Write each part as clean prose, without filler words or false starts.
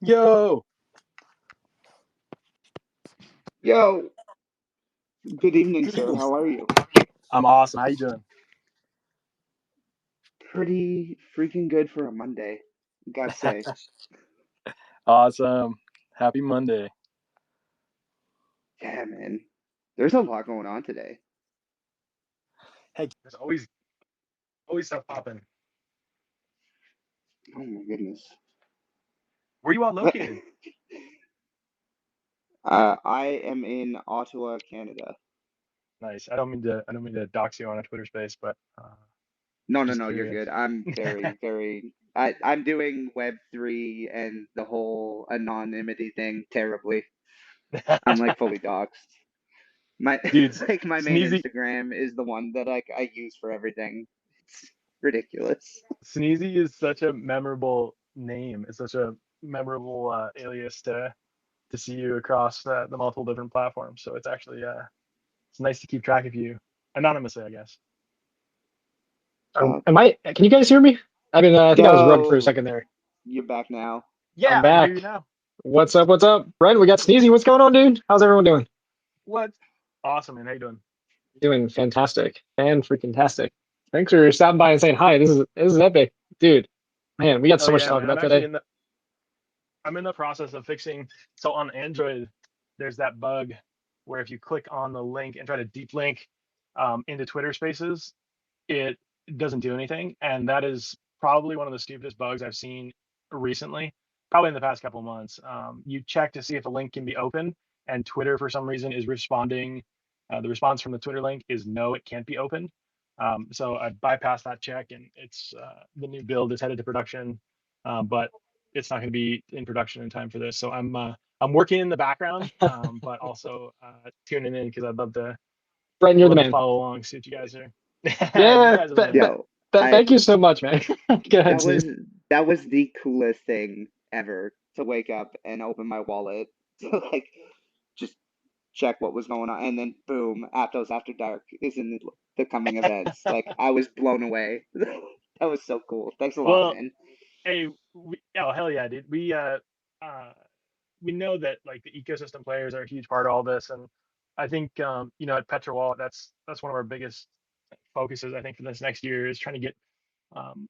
Yo, Yo, good evening, sir. greetings. How are you? I'm awesome. How you doing? Pretty freaking good for a Monday, gotta say. Awesome. Happy Monday. Yeah, man. There's a lot going on today. Heck, there's always stuff popping. Oh my goodness. Where you all located? I am in Ottawa, Canada. Nice. I don't mean to dox you on a Twitter space, but No, no, just no, you're curious. good. I'm very, very. I'm doing Web3 and the whole anonymity thing terribly. I'm like fully doxxed. My Dude, like my main Sneezy Instagram is the one that I use for everything. It's ridiculous. Sneezy is such a memorable name. It's such a memorable alias to see you across the multiple different platforms. So it's actually it's nice to keep track of you anonymously, I guess. Uh, Am I? Can you guys hear me? I think I was rubbed for a yo, second there. you're back now. I'm Yeah, I can hear you back. now. What's up? What's up? Brent, we got Sneezy. What's going on, dude? How's everyone doing? What? Awesome, man. How you doing? Doing fantastic. Fan freaking tastic. Thanks for stopping by and saying hi. This is epic, dude. Man, we got Oh so much to yeah, talk man. about today. I'm in the process of fixing. So on Android, there's that bug where if you click on the link and try to deep link into Twitter Spaces, it doesn't do anything, and that is probably one of the stupidest bugs I've seen recently, probably in the past couple of months. You check to see if a link can be opened, and Twitter for some reason is responding. The response from the Twitter link is no, it can't be opened. So I bypassed that check, and it's the new build is headed to production, but it's not going to be in production in time for this. So I'm working in the background, but also tuning in because Brent, I'd you're the love to man. follow along, see what you guys are. You Yeah. guys are the man. Yo, I Thank you so much, man. Go ahead, that was Sneezy. that was the coolest thing ever to wake up and open my wallet to like just check what was going on, and then boom, Aptos After Dark is in the coming events. Like I was blown away. That was so cool. Thanks a lot, Well, man. hey, oh hell yeah, dude. Uh we know that like the ecosystem players are a huge part of all this, and I think at Petra Wallet, that's one of our biggest focuses. I think for this next year is trying to get um,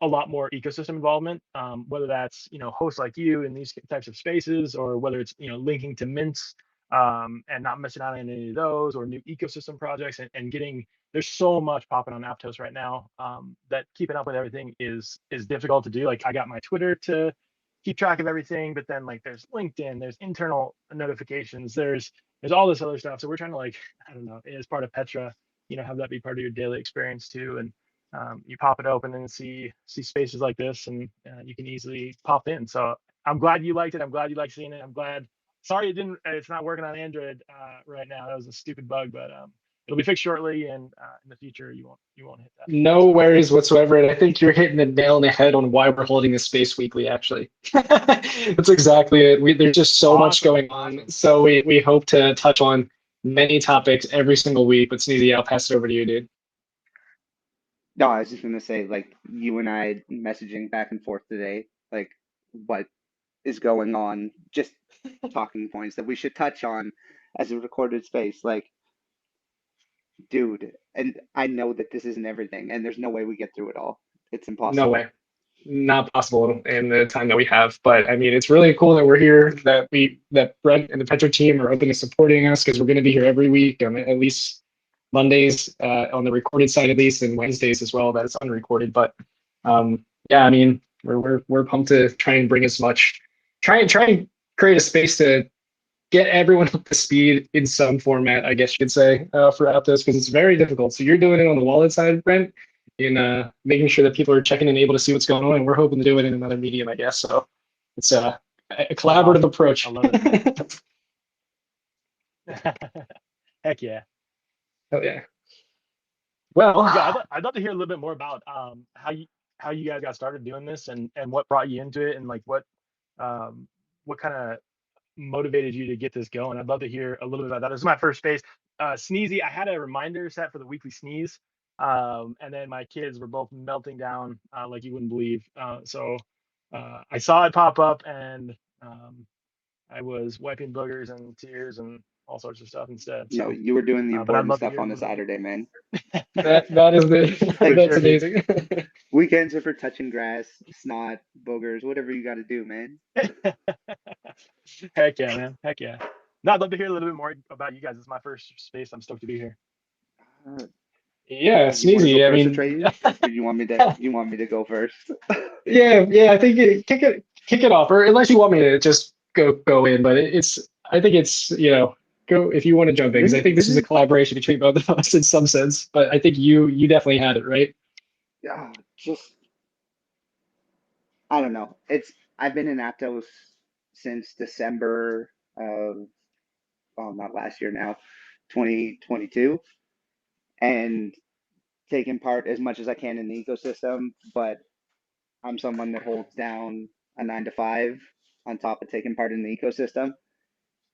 a lot more ecosystem involvement, whether that's hosts like you in these types of spaces, or whether it's linking to mints and not missing out on any of those, or new ecosystem projects, and getting there's so much popping on Aptos right now that keeping up with everything is difficult to do. Like I got my Twitter to keep track of everything, but then like there's LinkedIn, there's internal notifications, there's all this other stuff. So we're trying to like I don't know as part of Petra, have that be part of your daily experience too, and you pop it open and see spaces like this, and you can easily pop in. So I'm glad you liked it. I'm glad you like seeing it. I'm glad. Sorry, it's not working on Android right now. That was a stupid bug, but it'll be fixed shortly, and in the future you won't hit that again. No So worries whatsoever. And I think you're hitting the nail on the head on why we're holding this space weekly, actually. That's exactly it. There's just so much awesome, going on. awesome. So we hope to touch on many topics every single week. But Sneezy, I'll pass it over to you, dude. No, I was just gonna say, like you and I messaging back and forth today, like what is going on, just talking points that we should touch on as a recorded space. Like, dude, and I know that this isn't everything, and there's no way we get through it all. It's No impossible. way. Not possible in the time that we have. But I mean, it's really cool that we're here, that Brent and the Petra team are open to supporting us because we're going to be here every week, at least Mondays on the recorded side, at least, and Wednesdays as well. That it's unrecorded. But yeah, I mean, we're pumped to try and bring as much, try and create a space to get everyone up to speed in some format, I guess you could say, for Aptos, because it's very difficult. So you're doing it on the wallet side, Brent, in making sure that people are checking and able to see what's going on, and we're hoping to do it in another medium, I guess. So it's a collaborative Awesome. I approach. love it. Heck yeah. Oh yeah. Well, Yeah, I'd love to hear a little bit more about how you guys got started doing this, and what brought you into it, and like what kind of motivated you to get this going. I'd love to hear a little bit about that. This is my first space. Sneezy, I had a reminder set for the weekly sneeze. And then my kids were both melting down like you wouldn't believe. So I saw it pop up, and I was wiping boogers and tears and all sorts of stuff instead. You know, So, you were doing the but I'd important love to stuff hear a on a little bit Saturday, man. more. That is the Hey, For that's sure, dude. amazing. weekends are for touching grass, snot, boogers, whatever you got to do, man. Heck yeah, man. Heck yeah. No, I'd love to hear a little bit more about you guys. It's my first space. I'm stoked to be here. Uh, Yeah, you want to go Sneezy. I first, mean, Atreyu? Or you want me to? You want me to go first? yeah. I think kick it off, or unless you want me to just go in, but it's I think it's go if you want to jump in because I think this This is a is collaboration between both of us in some sense. But I think you definitely had it right. just I don't know. It's I've been in Aptos since December of well, not last year now, 2022, and taken part as much as I can in the ecosystem. But I'm someone that holds down a 9 to 5 on top of taking part in the ecosystem,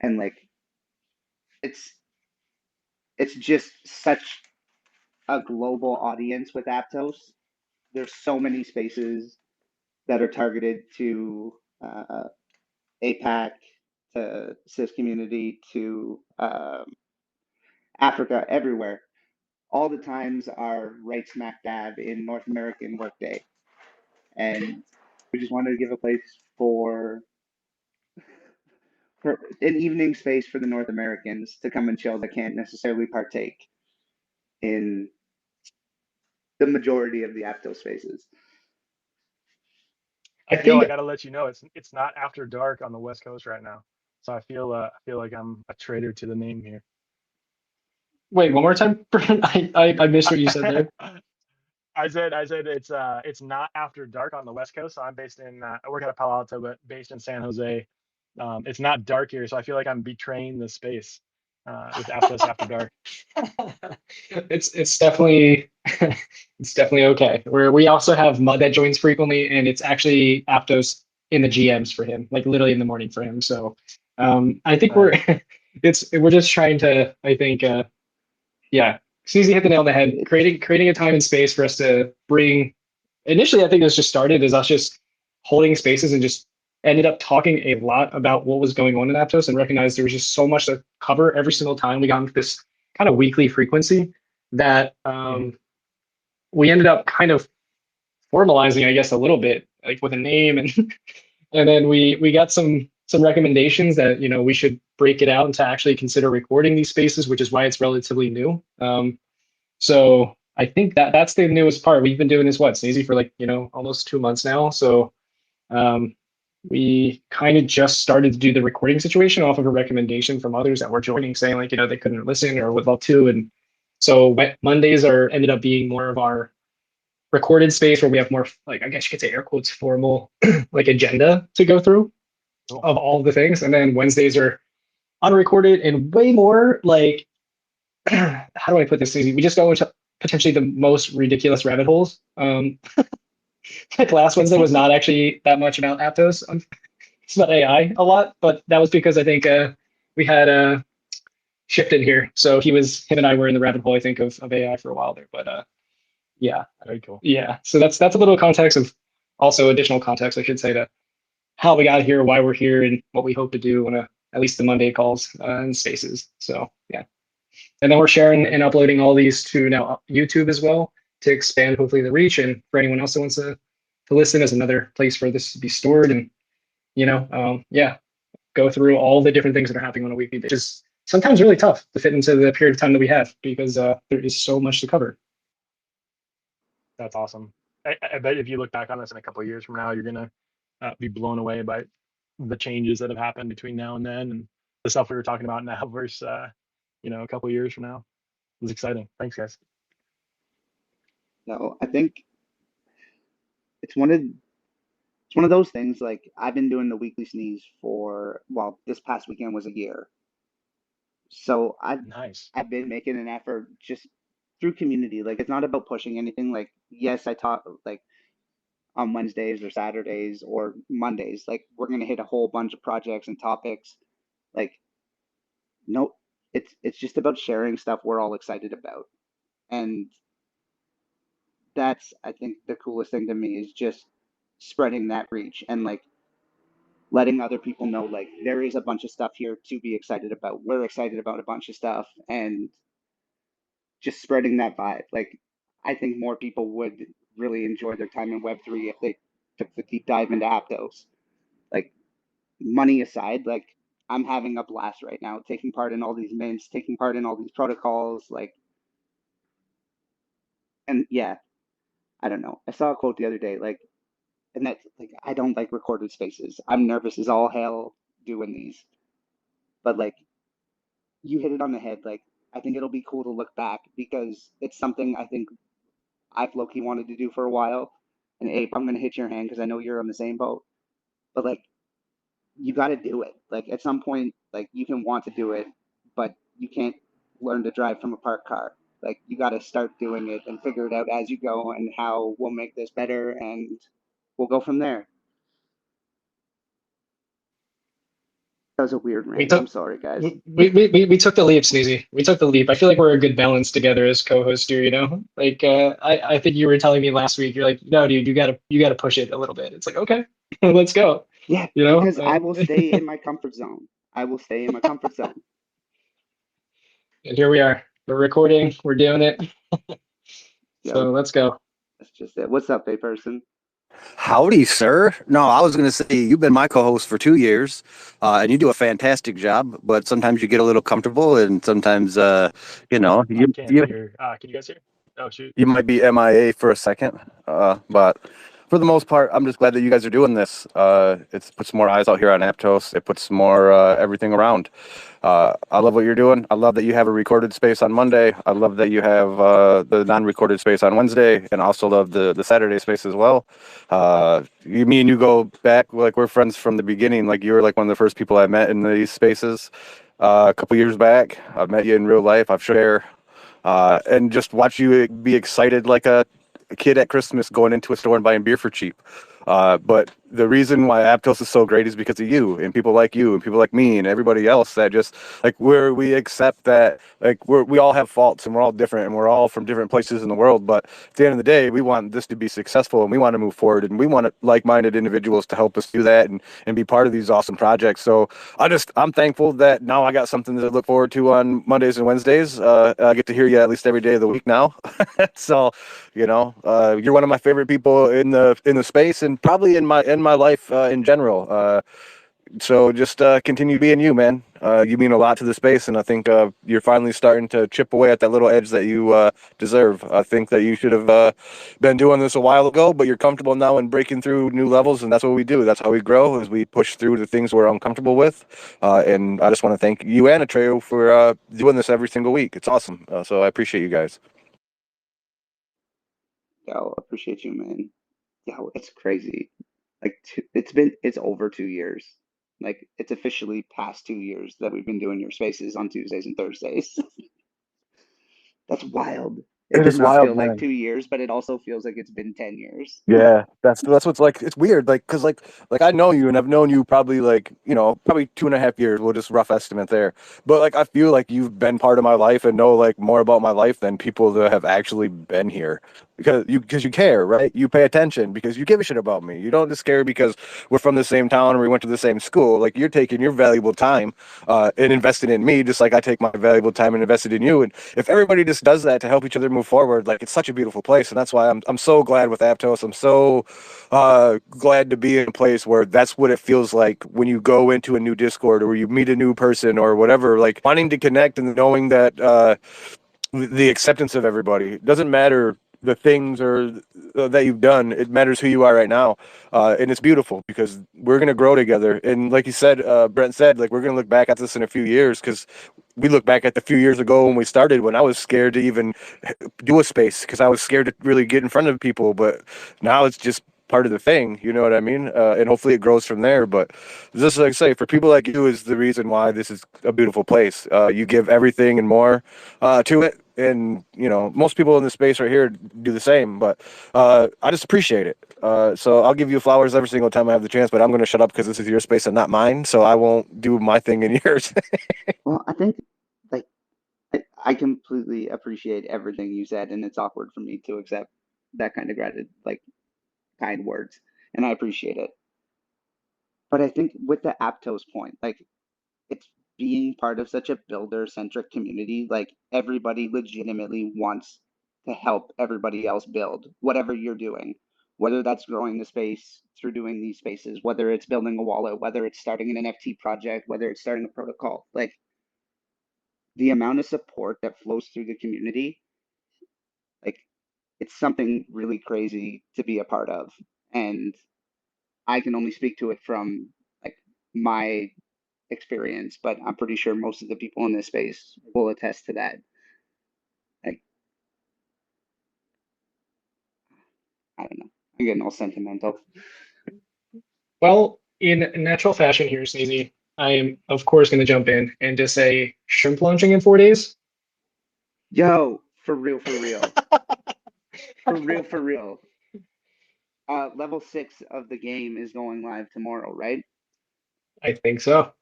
and like it's it's just such a global audience with Aptos. There's so many spaces that are targeted to APAC, to CIS community, to Africa, everywhere. All the times are right smack dab in North American workday. And we just wanted to give a place for an evening space for the North Americans to come and chill that can't necessarily partake in the majority of the Aptos spaces. I Yo, I think. gotta let you know, it's not after dark on the West Coast right now. So I feel like I'm a traitor to the name here. Wait, one more time. I missed what you said there. I said it's not after dark on the West Coast. So I'm based in I work out of Palo Alto, but based in San Jose. It's not dark here, so I feel like I'm betraying the space with Aptos After Dark. It's definitely it's definitely okay. We also have Mud that joins frequently, and it's actually Aptos in the GMs for him, like literally in the morning for him. So I think we're Nice. we're just trying to I think yeah, Sneezy hit the nail on the head. It's Creating a time and space for us to bring. Initially, I think this just started as us just holding spaces and just ended up talking a lot about what was going on in Aptos and recognized there was just so much to cover every single time we got into this kind of weekly frequency that Hmm. we ended up kind of formalizing, I guess, a little bit like with a name and and then we got some recommendations that we should break it out and to actually consider recording these spaces, which is why it's relatively new. So I think that's the newest part. We've been doing this Sneezy for like almost 2 months now. So um, we kind of just started to do the recording situation off of a recommendation from others that were joining, saying like they couldn't listen or would love to, and so Mondays are ended up being more of our recorded space where we have more like I guess you could say air quotes formal like agenda to go through Cool. of all the things, and then Wednesdays are unrecorded and way more like how do I put this easy? We just go into potentially the most ridiculous rabbit holes. Like last Wednesday was not actually that much about Aptos. It's about AI a lot, but that was because I think we had shifted here. So him and I were in the rabbit hole, I think, of AI for a while there. But yeah, Very cool. yeah. So that's a little context of also additional context, I should say, to how we got here, why we're here, and what we hope to do on at least the Monday calls and spaces. So yeah. And then we're sharing and uploading all these to now YouTube as well to expand hopefully the reach. And for anyone else that wants to listen as another place for this to be stored and, yeah, go through all the different things that are happening on a weekly basis. Sometimes really tough to fit into the period of time that we have because there is so much to cover. That's awesome. I bet if you look back on this in a couple of years from now, you're gonna be blown away by the changes that have happened between now and then, and the stuff we were talking about now versus a couple of years from now. It's exciting. Thanks, guys. no, I think it's one of those things. Like I've been doing the weekly sneeze for well, this past weekend was a year. So Nice. I've been making an effort just through community. Like it's not about pushing anything. Like yes, I talk like on Wednesdays or Saturdays or Mondays. Like we're gonna hit a whole bunch of projects and topics. Like no, it's just about sharing stuff we're all excited about, and that's I think the coolest thing to me is just spreading that reach and like letting other people know like there is a bunch of stuff here to be excited about. We're excited about a bunch of stuff and just spreading that vibe. Like I think more people would really enjoy their time in Web3 if they took the deep dive into Aptos. Like money aside, like I'm having a blast right now, taking part in all these mints, taking part in all these protocols, like and yeah, I don't know. I saw a quote the other day, like and that's like I don't like recorded spaces. I'm nervous as all hell doing these. But like you hit it on the head. Like I think it'll be cool to look back because it's something I think I've low key wanted to do for a while. And Abe, I'm gonna hit your hand because I know you're on the same boat. But like you got to do it. Like at some point, like you can want to do it, but you can't learn to drive from a parked car. Like you got to start doing it and figure it out as you go and how we'll make this better and we'll go from there. That was a weird We rant. I'm took sorry, guys. we took the leap, Sneezy. We took the leap. I feel like we're a good balance together as co-hosts here, you know? Like I think you were telling me last week, you're like, no, dude, you gotta push it a little bit. It's like, okay, let's go. Yeah, You know? because I will stay in my comfort zone. I will stay in my comfort zone. And here we are. We're recording, we're doing it. Yo, So let's go. that's just it. What's up, a person? Howdy, sir. No, I was going to say you've been my co-host for 2 years, and you do a fantastic job. But sometimes you get a little comfortable, and sometimes, you know, I you can't you hear. Can you guys hear? Oh shoot. you might be MIA for a second. But for the most part, I'm just glad that you guys are doing this. It puts more eyes out here on Aptos. It puts more everything around. I love what you're doing. I love that you have a recorded space on Monday. I love that you have the non-recorded space on Wednesday, and also love the Saturday space as well. Me and you go back like we're friends from the beginning. Like you were like one of the first people I met in these spaces a couple years back. I've met you in real life. I've shared and just watch you be excited like a kid at Christmas going into a store and buying beer for cheap. But the reason why Aptos is so great is because of you and people like me and everybody else that just like where we accept that like we all have faults and we're all different and we're all from different places in the world. But at the end of the day, we want this to be successful and we want to move forward and we want like-minded individuals to help us do that and be part of these awesome projects. So I'm thankful that now I got something to look forward to on Mondays and Wednesdays. I get to hear you at least every day of the week now. So, you're one of my favorite people in the space and probably in my life in general. So just continue being you, man. You mean a lot to the space, and I think you're finally starting to chip away at that little edge that you deserve. I think that you should have been doing this a while ago, but you're comfortable now and breaking through new levels, and that's what we do. That's how we grow, is we push through the things we're uncomfortable with. And I just want to thank you and Atreyu for doing this every single week. It's awesome. So I appreciate you guys. Yo, appreciate you, man. Yo, it's crazy. Like it's over 2 years. Like it's officially past 2 years that we've been doing your spaces on Tuesdays and Thursdays. That's wild. It It does is not wild, feel like man. 2 years, but it also feels like it's been 10 years. Yeah, that's what's like. It's weird, like, cause like I know you, and I've known you probably like probably 2.5 years. We'll just rough estimate there. But like I feel like you've been part of my life and know like more about my life than people that have actually been here because you care, right? You pay attention because you give a shit about me. You don't just care because we're from the same town or we went to the same school. Like you're taking your valuable time and investing in me, just like I take my valuable time and invested in you. And if everybody just does that to help each other move forward, like it's such a beautiful place, and that's why I'm so glad with Aptos. I'm so glad to be in a place where that's what it feels like when you go into a new Discord or you meet a new person or whatever, like wanting to connect and knowing that the acceptance of everybody. It doesn't matter the things or that you've done. It matters who you are right now, and it's beautiful because we're gonna grow together. And like you said, Brent said, like we're gonna look back at this in a few years because we look back at the few years ago when we started, when I was scared to even do a space because I was scared to really get in front of people. But now it's just part of the thing, you know what I mean? And hopefully it grows from there. But just like I say, for people like you, is the reason why this is a beautiful place. You give everything and more to it, and most people in the space right here do the same. But I just appreciate it. So I'll give you flowers every single time I have the chance. But I'm going to shut up because this is your space and not mine. So I won't do my thing in yours. Well, I think like I completely appreciate everything you said, and it's awkward for me to accept that kind of gratitude, like kind words. and I appreciate it. But I think with the Aptos point, like it's being part of such a builder-centric community, like everybody legitimately wants to help everybody else build whatever you're doing, whether that's growing the space through doing these spaces, whether it's building a wallet, whether it's starting an NFT project, whether it's starting a protocol. Like the amount of support that flows through the community, like it's something really crazy to be a part of. And I can only speak to it from like my experience, but I'm pretty sure most of the people in this space will attest to that. Like, I don't know. I'm getting all sentimental. Well, in natural fashion here, Sneezy, I am of course going to jump in and just say shrimp launching in 4 days. Yo, for real, for real. For real, for real. Level 6 of the game is going live tomorrow, right? I think so.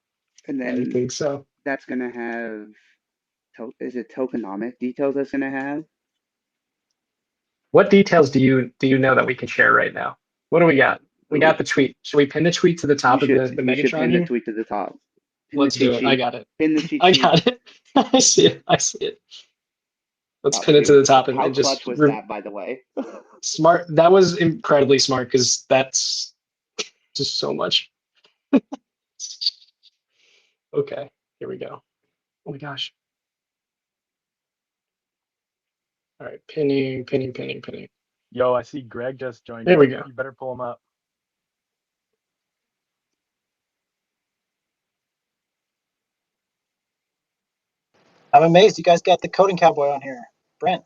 And I then think so. that's gonna have is it tokenomic details that's gonna have? What details do you know that we can share right now? What do we got? We Ooh, got the tweet. Should we pin the tweet to the you top of should the you should Megatron pin the here? tweet to the top. Pin the Let's do cheat it. I sheet. got it. Pin the cheat I sheet. got it. I see it. I see it. Let's Oh, pin it to dude, the top how and clutch just was that, by the way? smart. That was incredibly smart because that's just so much. Okay, here we go. Oh my gosh. All right, pinning, pinning, pinning, pinning. Yo, I see Greg just joined There you. we go. You better pull him up. I'm amazed you guys got the coding cowboy on here, Brent.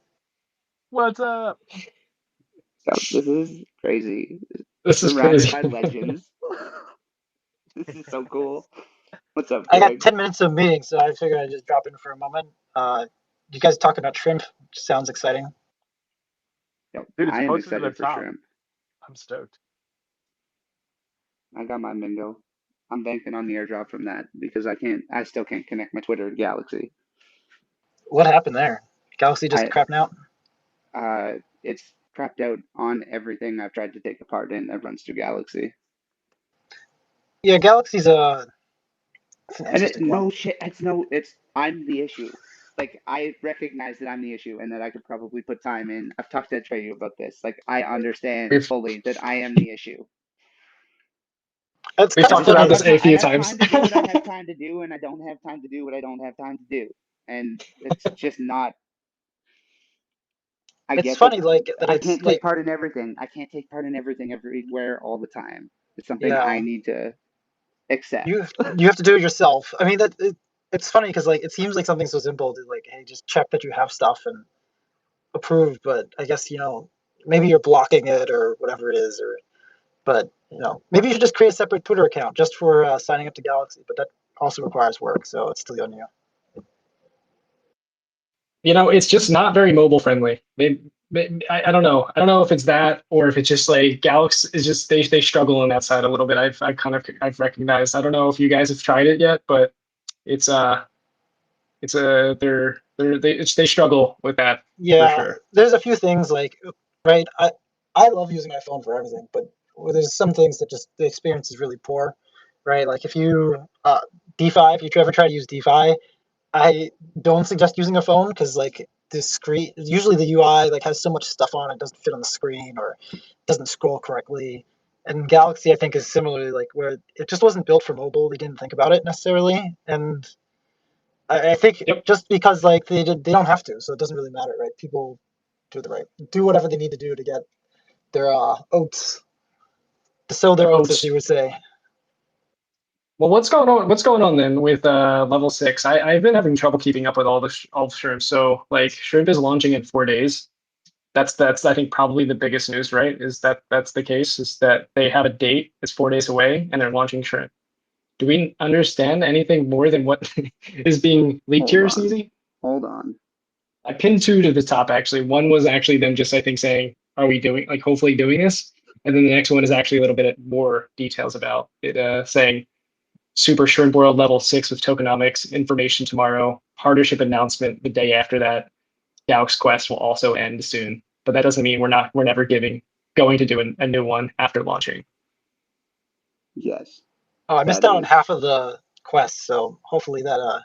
What's up? So this is crazy. This is Surrounded crazy. by legends. This is so cool. What's up, I got Greg? 10 minutes of meeting, so I figured I'd just drop in for a moment. You guys talking about shrimp, which sounds exciting. Yo, Dude, it's I am posted to the excited for top. shrimp. I'm stoked. I got my Mingo. I'm banking on the airdrop from that because I still can't connect my Twitter to Galaxy. What happened there? Galaxy just I crapping out? it's crapped out on everything I've tried to take apart in that runs through Galaxy. Yeah, Galaxy's it's an And interesting one. no shit, it's I'm the issue. Like I recognize that I'm the issue and that I could probably put time in. I've talked to Atreyu about this. Like I understand We've fully that I am the issue. It's we've kind of talked Just about funny. this a I few have times. time to do what I have time to do, and I don't have time to do what I don't have time to do. And it's just not. I It's get that funny, like that. I It's can't take like, part in everything. I can't take part in everything everywhere all the time. It's something yeah, I need to accept. you have to do it yourself. I mean, it's funny because like it seems like something so simple to like, hey, just check that you have stuff and approve. But I guess maybe you're blocking it or whatever it is, or but maybe you should just create a separate Twitter account just for signing up to Galaxy. But that also requires work, so it's still on you. It's just not very mobile friendly. I don't know. I don't know if it's that or if it's just like Galaxy is just they struggle on that side a little bit. I've recognized. I don't know if you guys have tried it yet, but it's it's a they struggle with that for Yeah, sure. there's a few things like right. I love using my phone for everything, but there's some things that just the experience is really poor, right? Like if you DeFi, if you ever try to use DeFi, I don't suggest using a phone because like the screen, usually the UI like has so much stuff on it doesn't fit on the screen or doesn't scroll correctly. And Galaxy, I think, is similarly like where it just wasn't built for mobile. They didn't think about it necessarily, and I think Yep. just because like they don't have to, so it doesn't really matter, right? People do whatever they need to do to get their oats, to sow their oats, as you Oats. would say. Well, what's going on? What's going on then with level 6? I've been having trouble keeping up with all the shrimp. So like shrimp is launching in 4 days. That's I think probably the biggest news, right? Is that's the case? Is that they have a date? It's 4 days away, and they're launching shrimp. Do we understand anything more than what is being leaked Hold here, on, Sneezy? hold on. I pinned two to the top actually. One was actually them just I think saying, "Are we doing like hopefully doing this?" And then the next one is actually a little bit more details about it, saying Super Shrimp World level 6 with tokenomics information tomorrow. Partnership announcement the day after that. Galaxy Quest will also end soon, but that doesn't mean we're never going to do a new one after launching. Yes. Oh, I missed That out on is. half of the quests, so hopefully that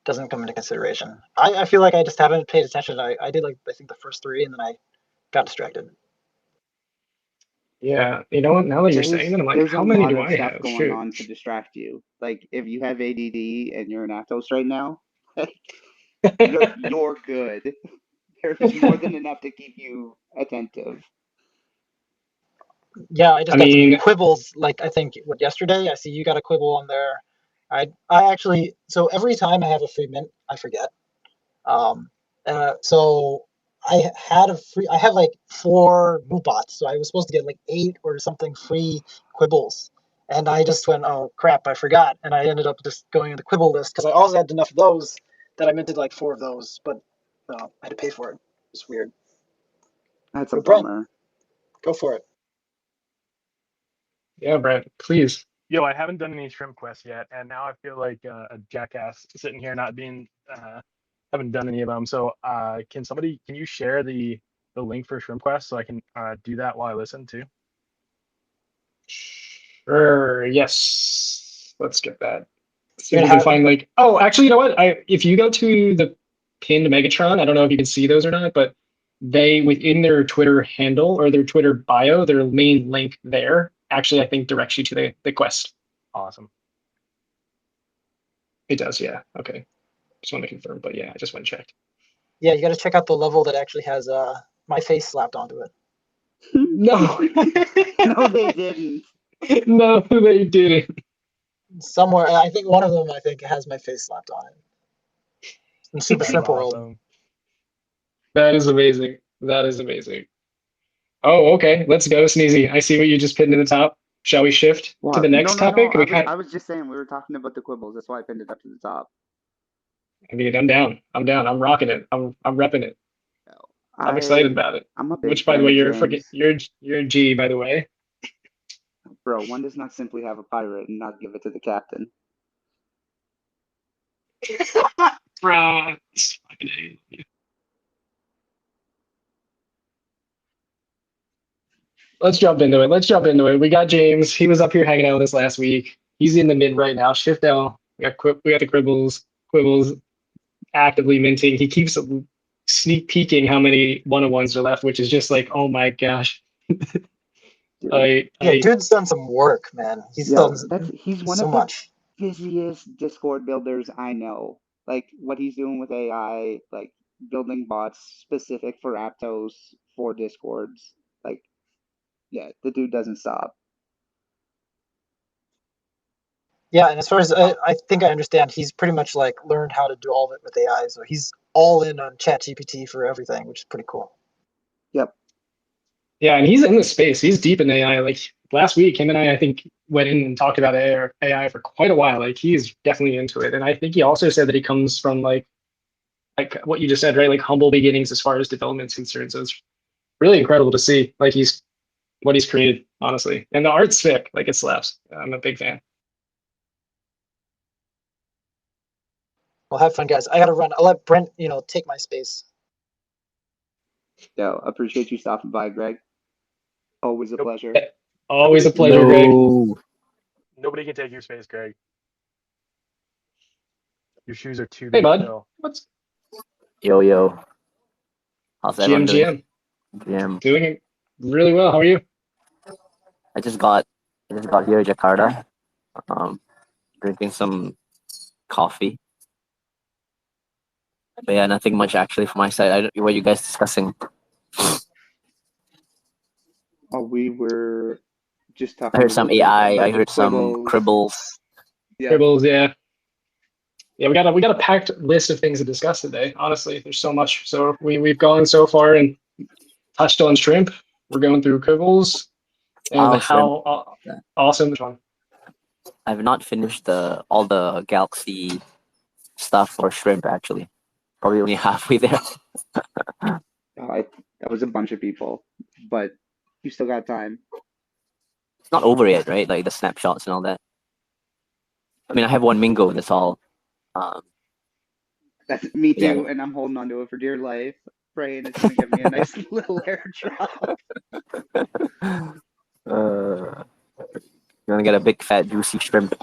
doesn't come into consideration. I feel like I just haven't paid attention. I did like I think the first 3, and then I got distracted. Yeah, you know what? Now that you're saying that, I'm like, There's a how many lot do of I stuff have? going Shoot. on to distract you. Like if you have ADD and you're in Aptos right now, you're good. There's more than enough to keep you attentive. Yeah, I I just got some mean, quibbles. Like I think what yesterday, I see you got a quibble on there. I actually so every time I have a free mint, I forget. Um, so I have like 4 boot bots, so I was supposed to get like 8 or something free quibbles, and I just went, oh crap, I forgot, and I ended up just going in the quibble list because I also had enough of those that I minted like 4 of those, but I had to pay for it. It's weird. That's a But Brent, bummer. go for it. yeah, Brent, please. Yo, I haven't done any shrimp quests yet, and now I feel like a jackass sitting here not being haven't done any of them. So, can you share the link for shrimp quest so I can do that while I listen too? Sure, yes. Let's get that. See You're if we gonna can have find like, oh, actually, you know what? If you go to the pinned Megatron, I don't know if you can see those or not, but they within their Twitter handle or their Twitter bio, their main link there actually I think directs you to the quest. Awesome. It does, yeah. Okay. Just want to confirm, but yeah, I just went and checked. Yeah, you got to check out the level that actually has my face slapped onto it. No. No, they didn't. No, they didn't. Somewhere, I think one of them, I think, has my face slapped on it. In Super That's Shrimp World. awesome. That is amazing. That is amazing. Oh, okay. Let's go, Sneezy. I see what you just pinned to the top. Shall we shift to the What? No, next no, no. topic? We I kind was just saying we were talking about the quibbles. That's why I pinned it up to the top. I mean, I'm down. I'm down. I'm rocking it. I'm repping it. So, I'm excited about it. I'm a big Which, by the fan way, of you're James. forget you're a G, by the way. Bro, one does not simply have a pirate and not give it to the captain. Bruh. Let's jump into it. Let's jump into it. We got James. He was up here hanging out with us last week. He's in the mid right now. Shift L. We got the Quibbles actively minting. He keeps sneak peeking how many 101s are left, which is just like, oh my gosh. Dude. Yeah, dude's done some work, man. He's done He's one so of the much. busiest Discord builders I know. Like what he's doing with AI, like building bots specific for Aptos for Discords. Like, yeah, the dude doesn't stop. Yeah, and as far as I think I understand, he's pretty much like learned how to do all of it with AI. So he's all in on ChatGPT for everything, which is pretty cool. Yep. Yeah, and he's in the space. He's deep in AI. Like last week, him and I think, went in and talked about AI for quite a while. Like he's definitely into it. And I think he also said that he comes from like what you just said, right? Like humble beginnings as far as development's concerned. So it's really incredible to see like what he's created, honestly. And the art's sick. Like it slaps. I'm a big fan. Well, have fun, guys. I gotta run. I'll let Brent, take my space. Yo, appreciate you stopping by, Greg. Always a Nope. pleasure. Always a Nobody, pleasure, Greg. No. nobody can take your space, Greg. Your shoes are too Hey, big to bud. fill. What's Yo, yo. How's everyone doing? GM? GM. Doing it really well. How are you? I just got here in Jakarta. Um, drinking some coffee. But yeah, nothing much actually from my side. What are you guys discussing? Oh, we were just I talking a heard some little bit AI. about I the heard some quibbles. cribbles. Yeah. Scribbles, yeah. Yeah, we got a packed list of things to discuss today. Honestly, there's so much. So we've gone so far and touched on shrimp. We're going through quibbles and Oh, shrimp. how awesome this one. I've not finished all the Galaxy stuff for shrimp actually. Probably only halfway there. That was a bunch of people, but you still got time. It's not over yet, right? Like the snapshots and all that. I mean, I have one Mingo. That's all. Um, That's me yeah. too, and I'm holding on to it for dear life, praying it's gonna give me a nice little airdrop. Uh, You want to get a big, fat, juicy shrimp.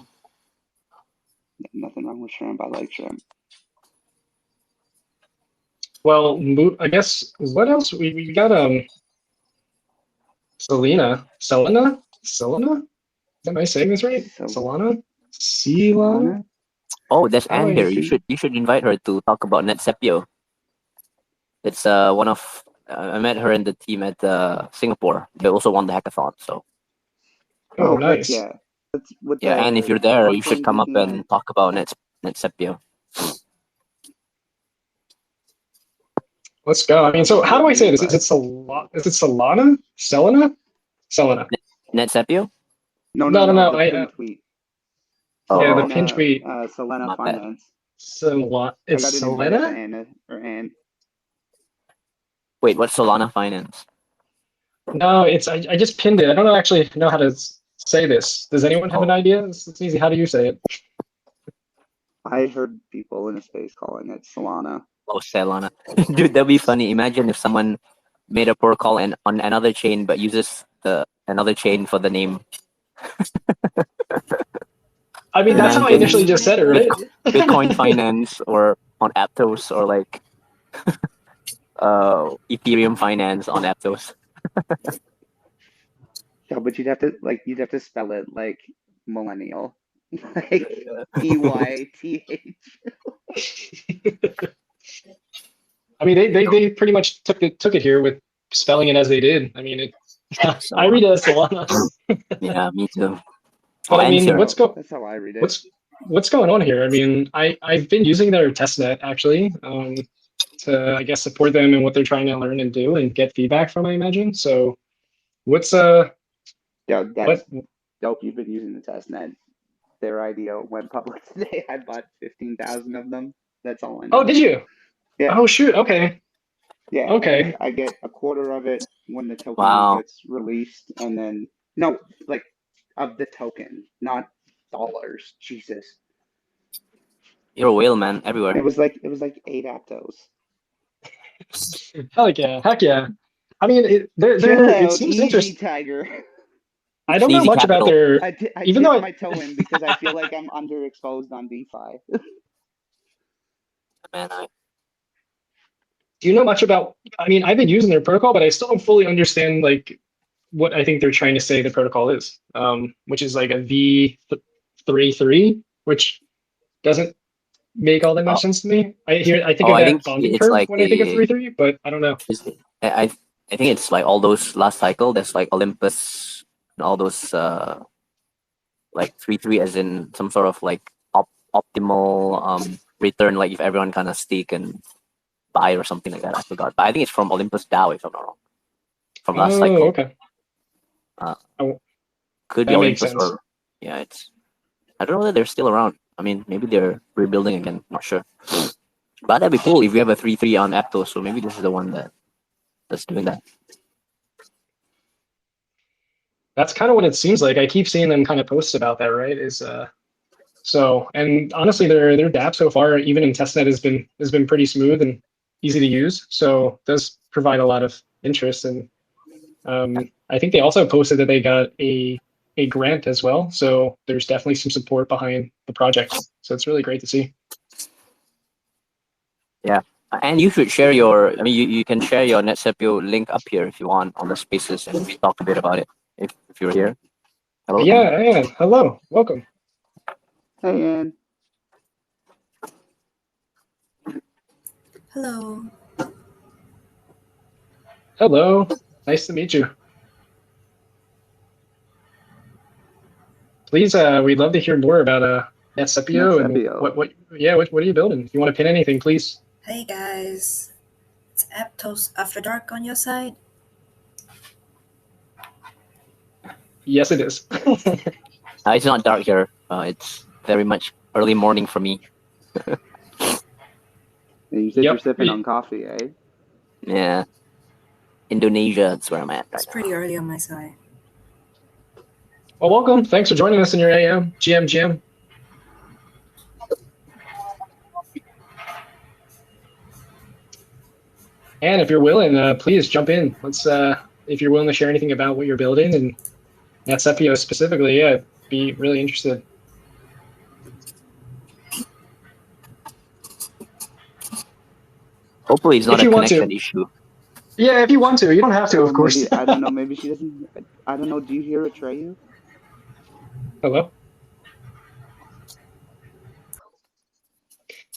Nothing wrong with shrimp. I like shrimp. Well, I guess what else we got? Selena. Am I saying this right? Solana, Celana. Oh, there's How do Anne I- here. You should invite her to talk about NetSepio. It's one of I met her in the team at Singapore. They also won the hackathon. So Oh, heck nice. yeah. With yeah, and if you're there, you should blockchain come up isn't and talk about NetSepio. Let's go. I mean, so how do I say this? Is it Solana? Selena? NetSepio? No, No. the pin tweet. Yeah, the Oh, pin tweet. Solana My bad. Finance. Solana. I It's got an invite to Selena? Anna or Anne. wait, what's Solana Finance? No, it's I just pinned it. I don't actually know how to say this. Does anyone have an Oh. idea? It's easy. How do you say it? I heard people in the space calling it Solana. Oh, Solana. Dude, that'd be funny. Imagine if someone made a protocol and on another chain but uses the another chain for the name. I mean, that's how I Imagine initially just said it, right? Bitcoin Finance or on Aptos or like Ethereum Finance on Aptos. Yeah, but you'd have to spell it like millennial. Like EYTH. I mean, they pretty much took it here with spelling it as they did. I mean, I read it as Solana. Yeah, me too. But I mean, That's how I read it. What's going on here? I mean, I've been using their testnet actually to I guess support them in what they're trying to learn and do and get feedback from. I imagine. So, what's Yeah, that's dope. You've been using the testnet. Their IDO went public today. I bought 15,000 of them. That's all I know. Oh, did you? Yeah. Oh shoot. Okay. Yeah. Okay. I get a quarter of it when the token gets released, and then no, like of the token, not dollars. Jesus. You're a whale, man. Everywhere. It was like 8 Aptos. Heck yeah. I mean, it seems easy, interesting. Tiger. I don't know much about their. I even though my toe in because I feel like I'm underexposed on DeFi. Man, do you know much about? I mean, I've been using their protocol, but I still don't fully understand like what I think they're trying to say the protocol is, which is like a V33, which doesn't make all that much sense to me. I think of that bonding curve like when I think of 3-3, but I don't know. I think it's like all those last cycle. There's like Olympus and all those like 3-3 as in some sort of like optimal return. Like if everyone kind of stake and buy or something like that. I forgot, but I think it's from Olympus DAO if I'm not wrong. From last cycle. Okay. Could be Olympus or yeah, it's. I don't know whether they're still around. I mean, maybe they're rebuilding again. Not sure. But that'd be cool if you have a 3-3 on Aptos. So maybe this is the one that's doing that. That's kind of what it seems like. I keep seeing them kind of post about that, right? So and honestly, their dApp so far, even in testnet, has been pretty smooth and easy to use. So it does provide a lot of interest. And I think they also posted that they got a grant as well. So there's definitely some support behind the project. So it's really great to see. Yeah. And you should share you can share your NetSepio link up here if you want on the spaces and we talk a bit about it if you're here. Hello? Yeah. Hello. Welcome. Hey, Ann. Hello. Hello. Nice to meet you. Please, we'd love to hear more about NetSepio and what are you building? If you want to pin anything, please. Hey guys, it's Aptos After Dark on your side. Yes, it is. It's not dark here. It's very much early morning for me. You said you're sipping on coffee, eh? Yeah. Indonesia, that's where I'm at. It's pretty early on my side. Well, welcome. Thanks for joining us in your AM. GM. And if you're willing, please jump in. Let's if you're willing to share anything about what you're building and NetSepio specifically, yeah, be really interested. Hopefully, it's not If a you want to. connection issue. Yeah, if you want to. You don't have to, So of course. maybe I don't know. Maybe she doesn't. I don't know. Do you hear Atreyu? Hello?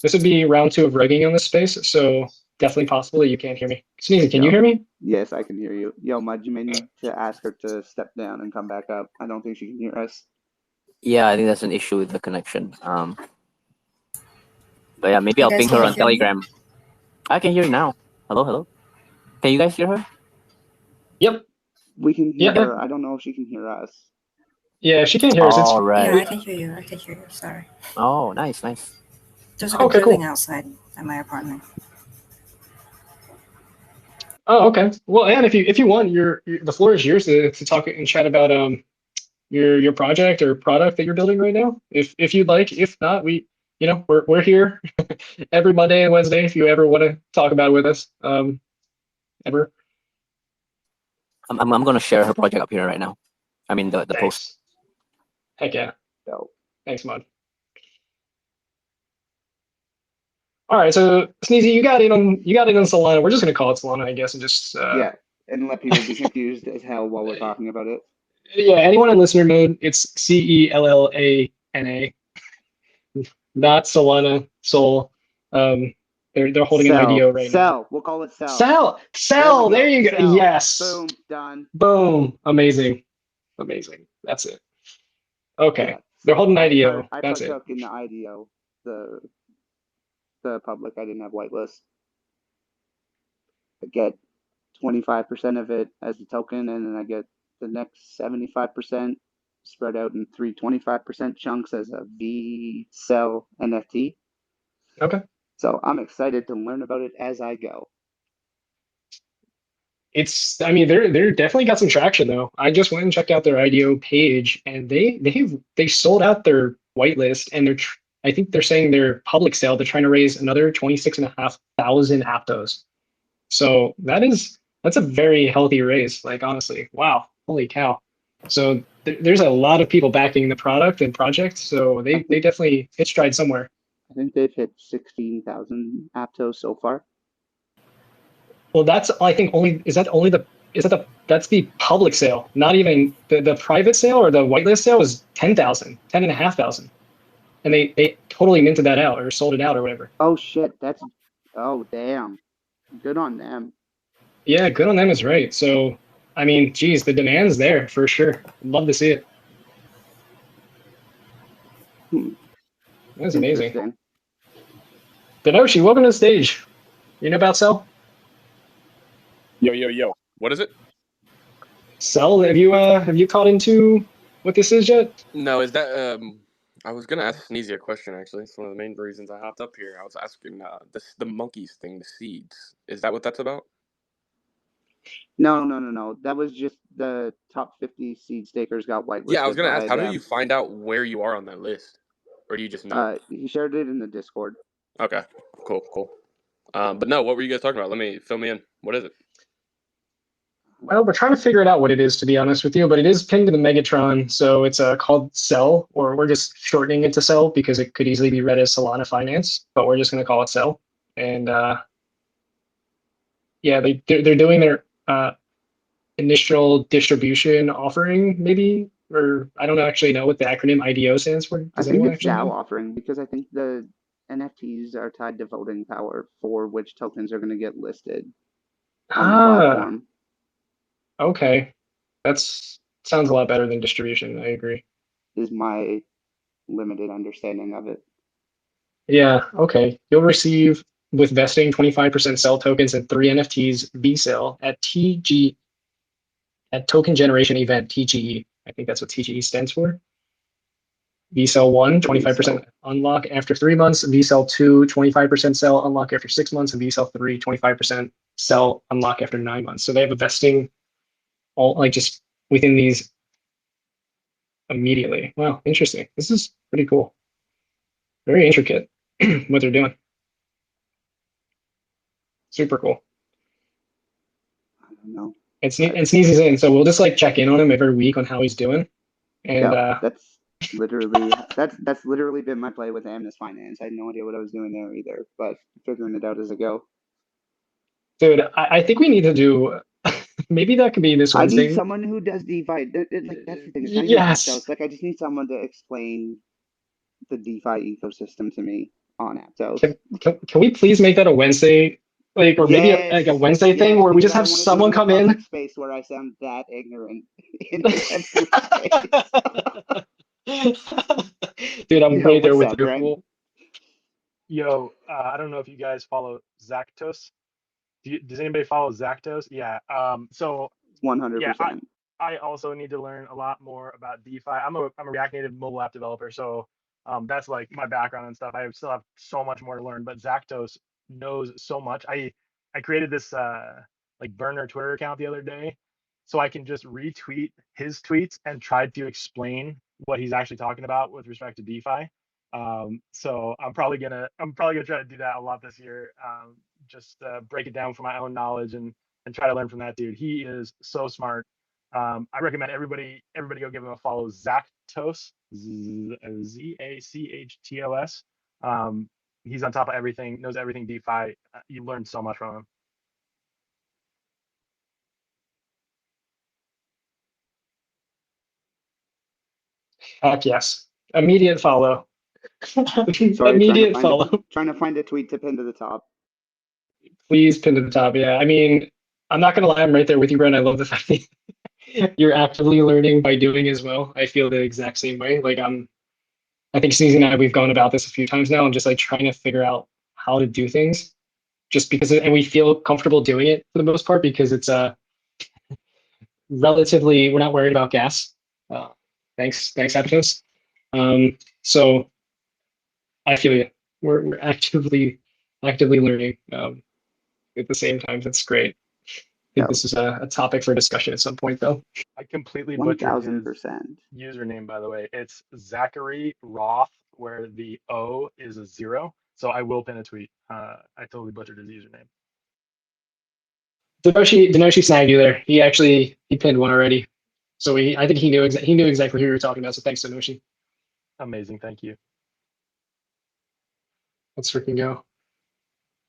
This would be round 2 of regging on this space, so definitely possible that you can't hear me. Sneezy, can you hear me? Yes, I can hear you. Yo, Mud, you may need to ask her to step down and come back up. I don't think she can hear us. Yeah, I think that's an issue with the connection. But yeah, maybe You I'll guys ping her can't on hear me? Telegram. I can hear you now. Hello, hello. Can you guys hear her? Yep. We can hear Yeah. her. I don't know if she can hear us. Yeah, she can't hear us. All Yeah, I right. can hear you. I can hear you. Sorry. Oh, nice, nice. There's like a Okay, drilling cool. outside at my apartment. Oh, okay. Well, and if you want, the floor is yours to talk and chat about your project or product that you're building right now. If you'd like. If not, we're here every Monday and Wednesday if you ever want to talk about it with us. Ever. I'm gonna share her project up here right now. I mean the post. Thanks. Heck yeah. So, Thanks, Mud. All right, so Sneezy, you got in on Solana. We're just gonna call it Solana, I guess, and just yeah, and let people be confused as hell while we're talking about it. yeah. Anyone in listener mode, it's CELLANA, not Solana. Sol. They're holding an IDO right now. Sell. We'll call it sell. Sell. There There we go. you go. Sell. Yes. Boom. Done. Boom. Amazing. That's it. Okay. Yeah. They're holding IDO. I That's it. partook in the IDO. The public. I didn't have whitelist. I get 25% of it as a token, and then I get the next 75% spread out in 3 25% chunks as a V sell NFT. Okay. So I'm excited to learn about it as I go. I mean, they're definitely got some traction though. I just went and checked out their IDO page, and they sold out their whitelist, and I think they're saying their public sale. They're trying to raise another 26,500 Aptos. So that's a very healthy raise. Like honestly, wow, holy cow. So there's a lot of people backing the product and project. So they definitely hit stride somewhere. I think they've hit 16,000 Aptos so far. Well, that's I think only that's the public sale, not even the private sale or the whitelist sale was 10,000, 10,500, and they totally minted that out or sold it out or whatever. Oh shit, oh damn, good on them. Yeah, good on them is right. So I mean, geez, the demand's there for sure. Love to see it. That's amazing. Denoshi, welcome to the stage. You know about Cell? Yo. What is it? Cell, have you caught into what this is yet? No, is that I was gonna ask Sneezy a question actually. It's one of the main reasons I hopped up here. I was asking the monkeys thing, the seeds. Is that what that's about? No. That was just the top 50 seed stakers got whitelisted. Yeah, I was gonna ask, how do you find out where you are on that list? Or do you just know? He shared it in the Discord. Okay, cool. But no, what were you guys talking about? Fill me in. What is it? Well, we're trying to figure it out what it is, to be honest with you, but it is pinned to the Megatron, so it's called Cell, or we're just shortening it to Cell because it could easily be read as Solana Finance, but we're just going to call it Cell. And yeah, they're doing their initial distribution offering, maybe, or I don't actually know what the acronym IDO stands for. I think it's DAO offering because I think the NFTs are tied to voting power for which tokens are going to get listed on the platform. Okay, sounds a lot better than distribution. I agree. Is my limited understanding of it. Yeah. Okay. You'll receive with vesting 25% Cell tokens and 3 NFTs V sale at token generation event TGE. I think that's what TGE stands for. VCell 1, 25% unlock after 3 months. VCell 2, 25% Cell unlock after 6 months. And VCell 3, 25% Cell unlock after 9 months. So they have a vesting all like just within these immediately. Wow, interesting. This is pretty cool. Very intricate what they're doing. Super cool. I don't know. And Sneezy's in, so we'll just like check in on him every week on how he's doing. And yeah, Literally, that's literally been my play with Amnes Finance. I had no idea what I was doing there either, but figuring it out as I go. Dude, I think we need to do. Maybe that could be this I need Wednesday. someone who does DeFi. Like that's the thing. It's not even Yes. Aptos. Like I just need someone to explain the DeFi ecosystem to me on Aptos. Can we please make that a Wednesday, like, or maybe like a Wednesday thing where we just have someone come in? Public space where I sound that ignorant in every space. Dude, I'm right there what's with up, you, Brent? fool. Yo, I don't know if you guys follow Zactos. Does anybody follow Zactos? Yeah. So 100%. I also need to learn a lot more about DeFi. I'm a React Native mobile app developer, so that's like my background and stuff. I still have so much more to learn, but Zactos knows so much. I created this like burner Twitter account the other day, so I can just retweet his tweets and try to explain what he's actually talking about with respect to DeFi. So I'm probably gonna try to do that a lot this year. Just break it down for my own knowledge and try to learn from that dude. He is so smart. I recommend everybody go give him a follow. Zactos, Zachtos. He's on top of everything, knows everything DeFi. You learn so much from him. Heck yes, immediate follow. Sorry, Immediate follow. trying to find a tweet to pin to the top. Please pin to the top. Yeah, I mean, I'm not gonna lie, I'm right there with you, Brent. I love the fact that you're actively learning by doing as well. I feel the exact same way. Like I think Sneezy and I, we've gone about this a few times now. I'm just like trying to figure out how to do things, just because, and we feel comfortable doing it for the most part because it's relatively, we're not worried about gas. Uh, thanks, Aptos. So I feel you. We're actively learning at the same time. That's great. I think this is a topic for discussion at some point, though. I completely butchered his 1000%. username, by the way. It's Zachary Roth, where the O is a 0. So I will pin a tweet. I totally butchered his username. Denoshi snagged you there. He pinned one already. So I think he knew exactly who you were talking about. So thanks, Denoshi. Amazing, thank you. Let's freaking go.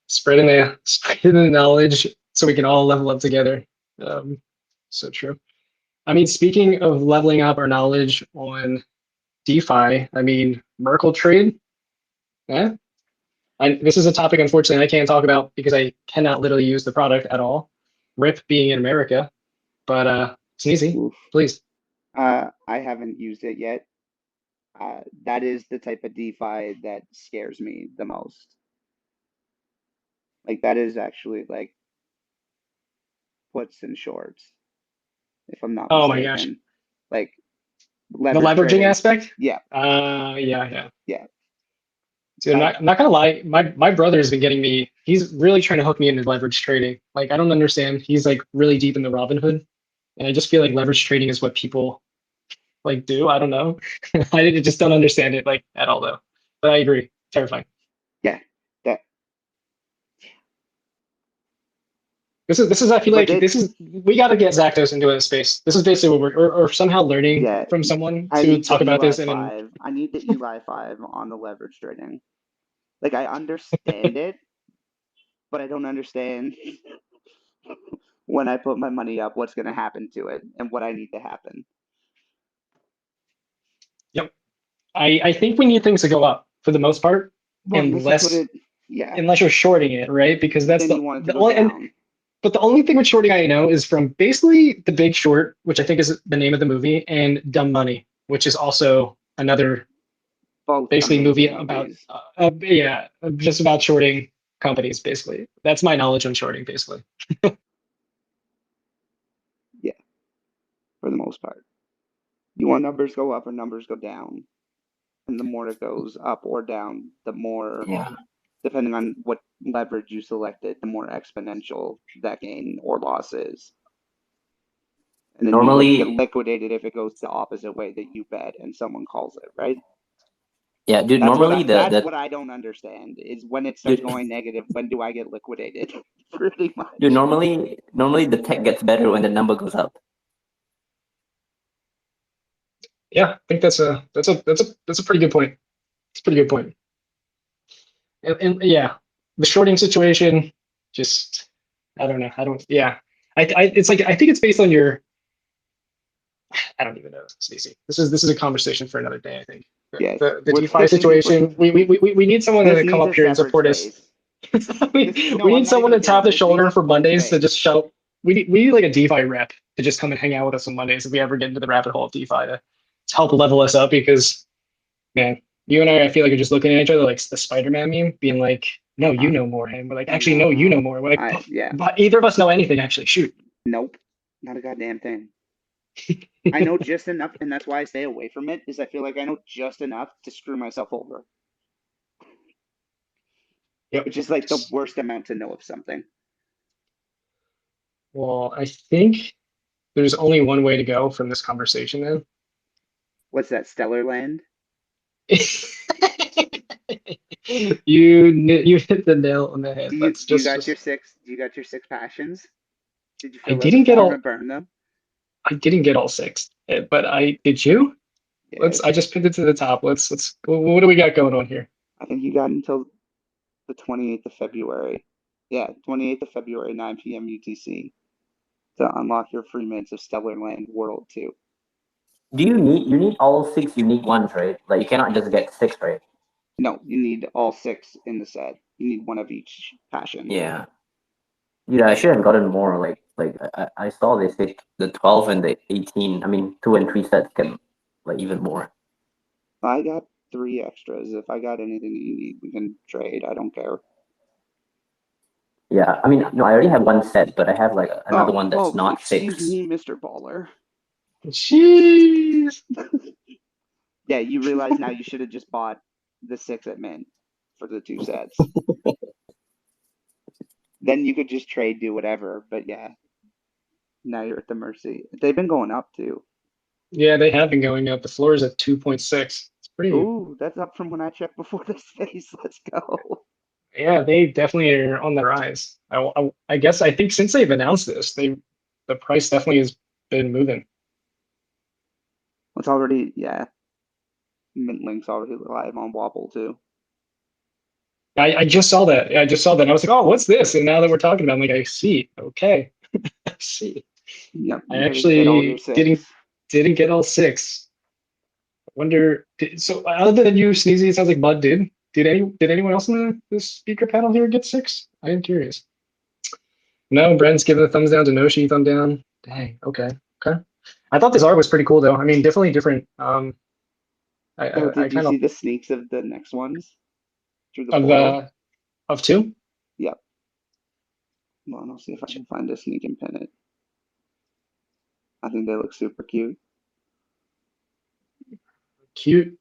Spreading the knowledge so we can all level up together. So true. I mean, speaking of leveling up our knowledge on DeFi, I mean, Merkle trade. Yeah. This is a topic, unfortunately, I can't talk about because I cannot literally use the product at all. RIP being in America. But Sneezy, Oof. please. I haven't used it yet. That is the type of DeFi that scares me the most. Like that is actually like puts and shorts, if I'm not Oh mistaken. my gosh. Like The leveraging trading. aspect? Yeah. Yeah. Dude, That, I'm not gonna lie, my brother has been getting me, he's really trying to hook me into leverage trading. Like I don't understand. He's like really deep in the Robinhood. And I just feel like leverage trading is what people like do. I don't know. I just don't understand it like at all though. But I agree. Terrifying. yeah. That This is I feel but like we gotta get Zactos into a space. This is basically what or somehow learning from someone I to need talk the about this UI5. I need the UI5 on the leverage trading. Like I understand it, but I don't understand when I put my money up what's going to happen to it and what I need to happen. Yep. I think we need things to go up for the most part, Well, unless unless you're shorting it, right? Because that's then you want it to the go only down. but the only thing with shorting I know is from basically The Big Short, which I think is the name of the movie, and Dumb Money, which is also another Both basically movie amazing about movies. just about shorting companies. Basically, that's my knowledge on shorting. Basically, Yeah, for the most part. You want numbers go up or numbers go down. And the more it goes up or down, the more, depending on what leverage you selected, the more exponential that gain or loss is. And then Normally, you get liquidated if it goes the opposite way that you bet and someone calls it, right? yeah, dude. That's Normally, that's what I don't understand is when it starts going negative, when do I get liquidated? Pretty much. Dude, normally the tech gets better when the number goes up. Yeah, I think that's a pretty good point. It's a pretty good point. And yeah, the shorting situation, just I don't know. Yeah. It's like I think it's based on your. I don't even know, Sneezy. This is a conversation for another day. I think Yes, the we're DeFi thinking situation. We need someone this to come needs up a here and separate support us. space. We No, I'm need not someone even to tap kidding. the This needs shoulder its for own Mondays to space. just show. We need like a DeFi rep to just come and hang out with us on Mondays if we ever get into the rabbit hole of DeFi to help level us up because man, you and I feel like are just looking at each other like the Spider-Man meme, being like, "No, you Uh, know more." And we're like, "Actually, no, you know no, more." We're like, yeah, "But either of us know anything." Actually, shoot. nope, not a goddamn thing. I know just enough, and that's why I stay away from it. Is I feel like I know just enough to screw myself over, Yep. which is like the worst amount to know of something. Well, I think there's only one way to go from this conversation then. What's that, Stellar Land? You hit the nail on the head. Do you Let's do you just got your just six? Do you got your six passions? Did you I fill out the didn't get form all and burn them? I didn't get all six, but I did you? Yes. I just pinned it to the top. Let's what do we got going on here? I think you got until the 28th of February. Yeah, 28th of February, 9 p.m. UTC to unlock your free minutes of Stellar Land World 2. Do you need all 6 unique ones, right? Like you cannot just get 6, right? No, you need all six in the set. You need one of each passion. Yeah. Yeah, I should have gotten more. I saw they say the 12 and the 18. I mean, 2 and 3 sets can like even more. I got 3 extras. If I got anything you need, we can trade. I don't care. Yeah, I mean, no, I already have 1 set, but I have like another one that's Oh, not excuse 6. me, Mr. Baller. Jeez. Yeah, you realize now you should have just bought the 6 at mint for the 2 sets. Then you could just trade, do whatever. But yeah, now you're at the mercy. They've been going up too. Yeah, they have been going up. The floor is at 2.6. It's pretty. Ooh, that's up from when I checked before the space. Let's go. Yeah, they definitely are on the rise. I guess I think since they've announced this, the price definitely has been moving. It's already, yeah. Mint Link's already live on Wobble too. I just saw that. I just saw that. And I was like, oh, what's this? And now that we're talking about, it, I'm like, I see. Okay, I see. Yep, I you better get all your actually 6. didn't get all six. I wonder. So other than you, Sneezy, it sounds like Bud did. Did anyone else in the speaker panel here get six? I am curious. No, Brent's giving a thumbs down to Noshi, thumb down. Dang. Okay. Okay. I thought this art was pretty cool though. I mean, definitely different. So I did you kind see of the sneaks of the next ones through the of portal? of two. Yep. Well, I'll see if I can find a sneak and pin it. I think they look super cute. Cute.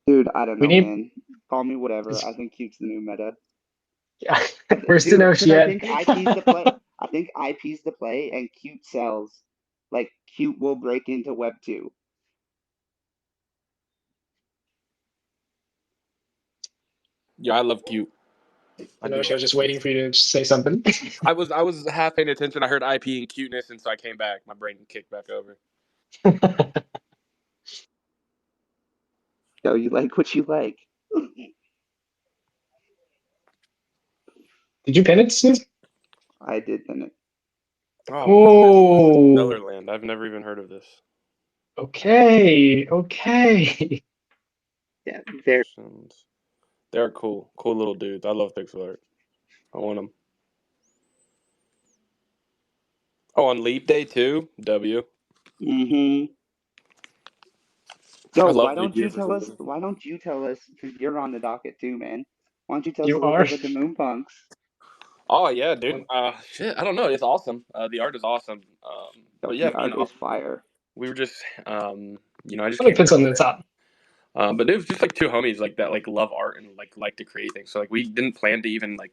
Dude, I don't We know, need. man. Call me whatever. I think cute's the new meta. Yeah. Where's Dude, Tenoshi because I yet? think IP's the play. I think IP's the play, and cute sells. Like cute will break into Web 2. Yeah, I love cute. I do. Tenoshi, I was just waiting for you to say something. I was half paying attention. I heard IP and cuteness, and so I came back. My brain kicked back over. Yo, you like what you like. Did you pin it, Snoop? I did pin it. Oh, Oh, Netherland. I've never even heard of this. okay, okay. Yeah, very. They're cool, cool little dudes. I love pixel art. I want them. Oh, on Leap Day too. W. Mm-hmm. I Yo, love Leap Year for some reason. Why don't you tell us? Because you're on the docket too, man. Why don't you tell us a You little are. bit about the Moon Punks? Oh yeah, dude. Shit. I don't know. It's awesome. The art is awesome. Yo, But yeah, the art is fire. we were just, I just Let me came pin back something at the today. top. But it was just like two homies like that, like love art and like to create things. So like we didn't plan to even like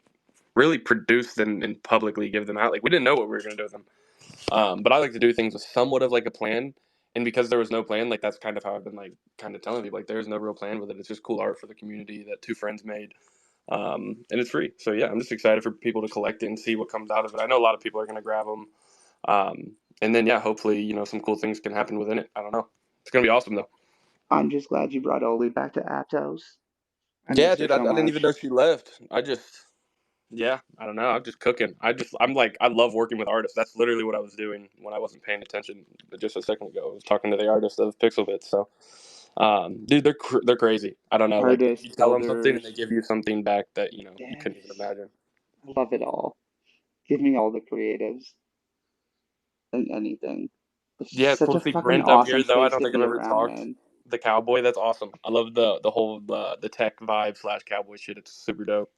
really produce them and publicly give them out. Like we didn't know what we were gonna do with them. But I like to do things with somewhat of like a plan. And because there was no plan, like that's kind of how I've been like kind of telling people like there's no real plan with it. It's just cool art for the community that two friends made. And it's free. So yeah, I'm just excited for people to collect it and see what comes out of it. I know a lot of people are gonna grab them. And then yeah, hopefully some cool things can happen within it. I don't know. It's gonna be awesome though. I'm just glad you brought Oli back to Aptos. I Yeah, miss her dude, I so didn't even much. know she left. Yeah, I don't know. I'm just cooking. I'm like, I love working with artists. That's literally what I was doing when I wasn't paying attention just a second ago. I was talking to the artist of Pixel Bits. So, dude, they're crazy. I don't know. Like, Artists, you tell them something and they builders, give you something back that you yes. couldn't even imagine. I love it all. Give me all the creatives and anything. It's Yeah, just it's such cool a to see fucking Brent up here, awesome though. I space don't to think I've be ever around, talked. man. The cowboy, that's awesome. I love the whole the tech vibe / cowboy shit. It's super dope.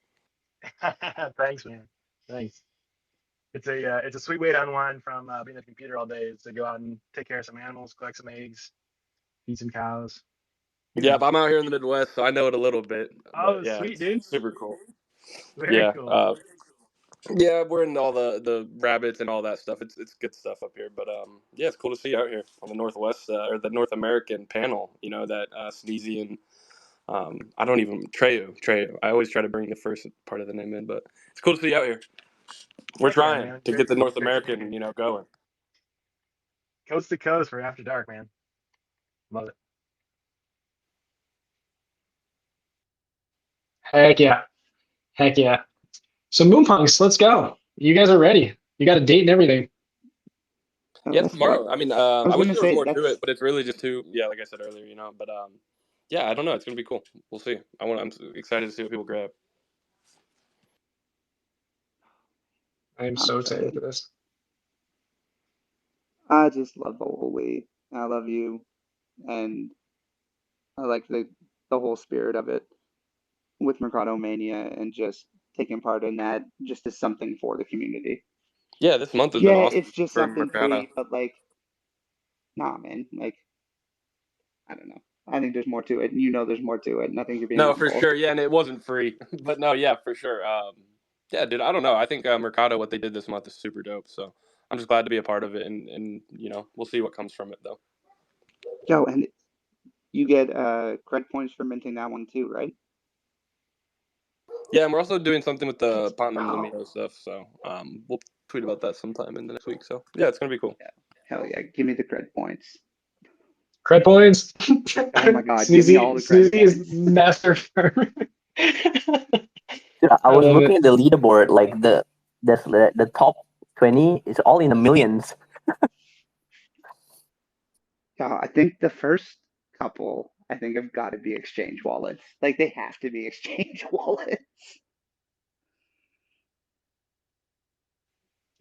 Thanks, man. Thanks. It's a sweet way to unwind from being at the computer all day. Is to go out and take care of some animals, collect some eggs, feed some cows. You Yeah, know. but I'm out here in the Midwest, so I know it a little bit. But Oh, yeah, sweet, it's dude. super cool. Very Yeah, cool. yeah, we're in all the rabbits and all that stuff. It's good stuff up here. But yeah, it's cool to see you out here on the Northwest or the North American panel. You know that Sneezy and I don't even Treyu. I always try to bring the first part of the name in, but it's cool to see you out here. We're Heck yeah, trying man. to Great, get the North great to be American, here. going. Coast to coast for After Dark, man. Love it. Heck yeah. Heck yeah. So Moonpunks, let's go. You guys are ready. You got a date and everything. Oh, Yeah, it's that's fun. tomorrow. I mean, I was I wish gonna there was say more to that's it, but it's really just two. Yeah, like I said earlier, But yeah, I don't know. It's gonna be cool. We'll see. I'm excited to see what people grab. I am I'm so excited excited. for this. I just love Oli. I love you, and I like the whole spirit of it with Mercado Mania and just taking part in that just as something for the community. Yeah, this month has been Yeah, awesome it's just for something Mercado. free, but like, nah, man. Like, I don't know. I think there's more to it, and you know there's more to it. And I think you're being No, for humble. sure. Yeah, and it wasn't free, but no, yeah, for sure. Yeah, dude, I don't know. I think Mercado, what they did this month is super dope. So I'm just glad to be a part of it, and we'll see what comes from it though. Yo, and you get credit points for minting that one too, right? Yeah, and we're also doing something with the Let's Platinum go. Lumino stuff. So we'll tweet about that sometime in the next week. So yeah, it's gonna be cool. Yeah. Hell yeah. Give me the credit points. Cred points. Oh my god, give me all the credit Sneezy is points. master farmer. Dude, I I was love looking it. at the leaderboard, like the top 20 is all in the millions. Yeah, I think the first couple, I think have got to be exchange wallets. Like they have to be exchange wallets.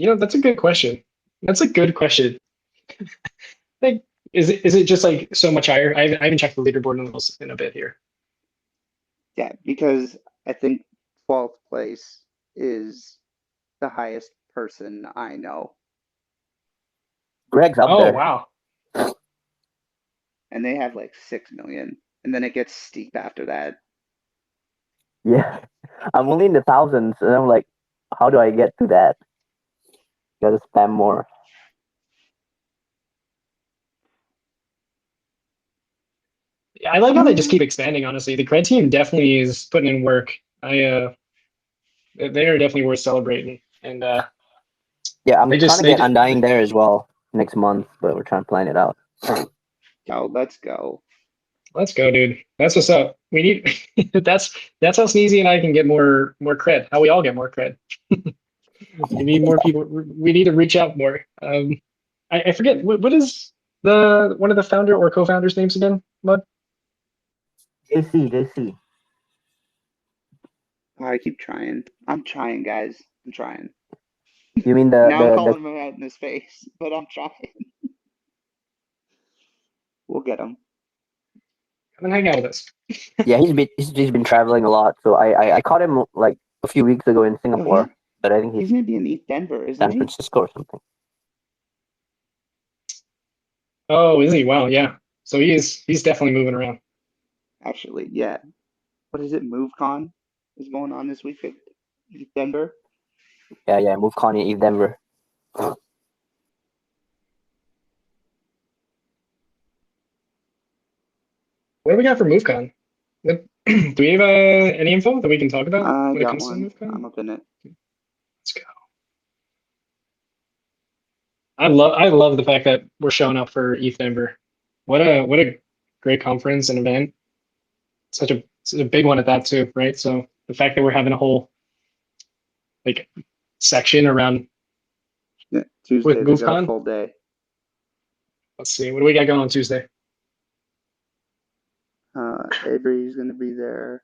That's a good question. That's a good question. Like, is it just like so much higher? I haven't checked the leaderboard in a bit here. Yeah, because I think 12th place is the highest person I know. Greg's up Oh there. wow. And they have like 6 million. And then it gets steep after that. Yeah. I'm only in the thousands, and I'm like, how do I get to that? Gotta spam more. I like how they just keep expanding. Honestly, the Cred team definitely is putting in work. They are definitely worth celebrating. And Yeah, I'm they trying just to they get just, Undying there as well next month, but we're trying to plan it out. Yo, let's go. let's go, dude. That's what's up. We need that's how Sneezy and I can get more cred. How we all get more cred. We need more people. We need to reach out more. I forget what is the one of the founder or co-founders names again, Mud? JC. Oh, I keep trying. I'm trying, guys. I'm trying. You mean Now I'm calling him out in his face, but I'm trying. We'll get him. Come and hang out with us. yeah, he's been traveling a lot, so I caught him like a few weeks ago in Yo, he's Singapore, but I think he's he's gonna be in East Denver, isn't San he? Francisco or something. Oh, is he? Wow, yeah. So he's definitely moving around. Actually, yeah. What is it? MoveCon is going on this week at East Denver. Yeah, move Connie Eve Denver. What do we got for MoveCon? Do we have any info that we can talk about I when it got comes to one. MoveCon? I'm up in it. Let's go. I love the fact that we're showing up for ETH Denver. What a great conference and event. Such a big one at that too, right? So the fact that we're having a whole like section around Yeah, with Tuesday they got a MoveCon. full day. Let's see, what do we got going on Tuesday? Avery's gonna be there.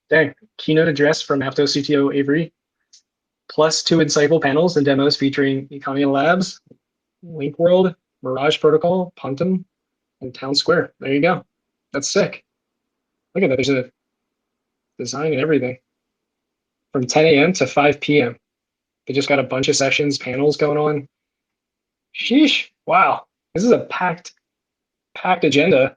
Dang, keynote address from Aptos CTO Avery, plus 2 insightful panels and demos featuring Economy Labs, Link World, Mirage Protocol, Puntum, and Town Square. There you go. That's sick. Look at that. There's a design and everything. From 10 a.m. to 5 p.m. They just got a bunch of sessions, panels going on. Sheesh. Wow. This is a packed agenda.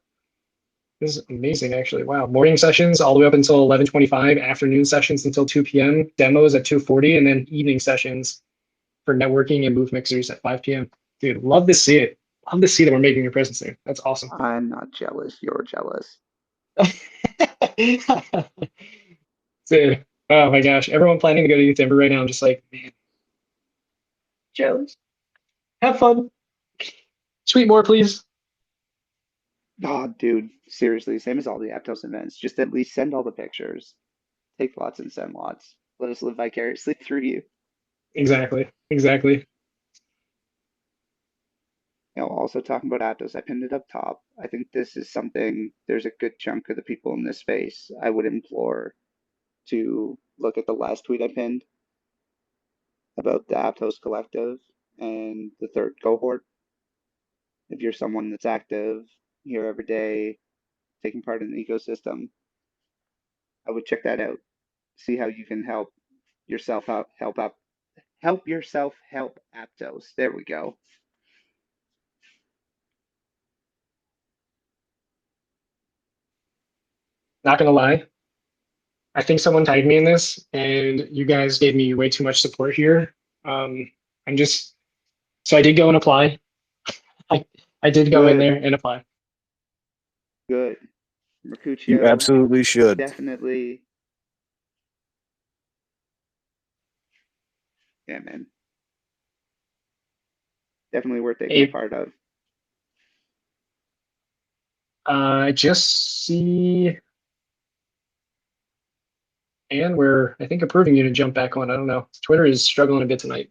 This is amazing, actually. Wow. Morning sessions all the way up until 11:25, afternoon sessions until 2 p.m., demos at 2:40, and then evening sessions for networking and move mixers at 5 p.m. Dude, love to see it. Love to see that we're making a presence there. That's awesome. I'm not jealous. You're jealous. Dude, oh my gosh. Everyone planning to go to Denver right now, I'm just like, man, jealous. Have fun. Tweet more, please. Oh, dude, seriously, same as all the Aptos events. Just at least send all the pictures. Take lots and send lots. Let us live vicariously through you. Exactly. Also talking about Aptos, I pinned it up top. I think this is something, there's a good chunk of the people in this space I would implore to look at the last tweet I pinned about the Aptos Collective and the third cohort. If you're someone that's active here every day, taking part in the ecosystem, I would check that out. See how you can help yourself out, help yourself help Aptos. There we go. Not gonna lie. I think someone tagged me in this, and you guys gave me way too much support here. I'm just so I did go and apply. I did go in Good, there and apply. good. You Mercutio, absolutely should. definitely. Yeah, man. Definitely worth taking a Hey, part of. I just see, and we're I think approving you to jump back on. I don't know. Twitter is struggling a bit tonight.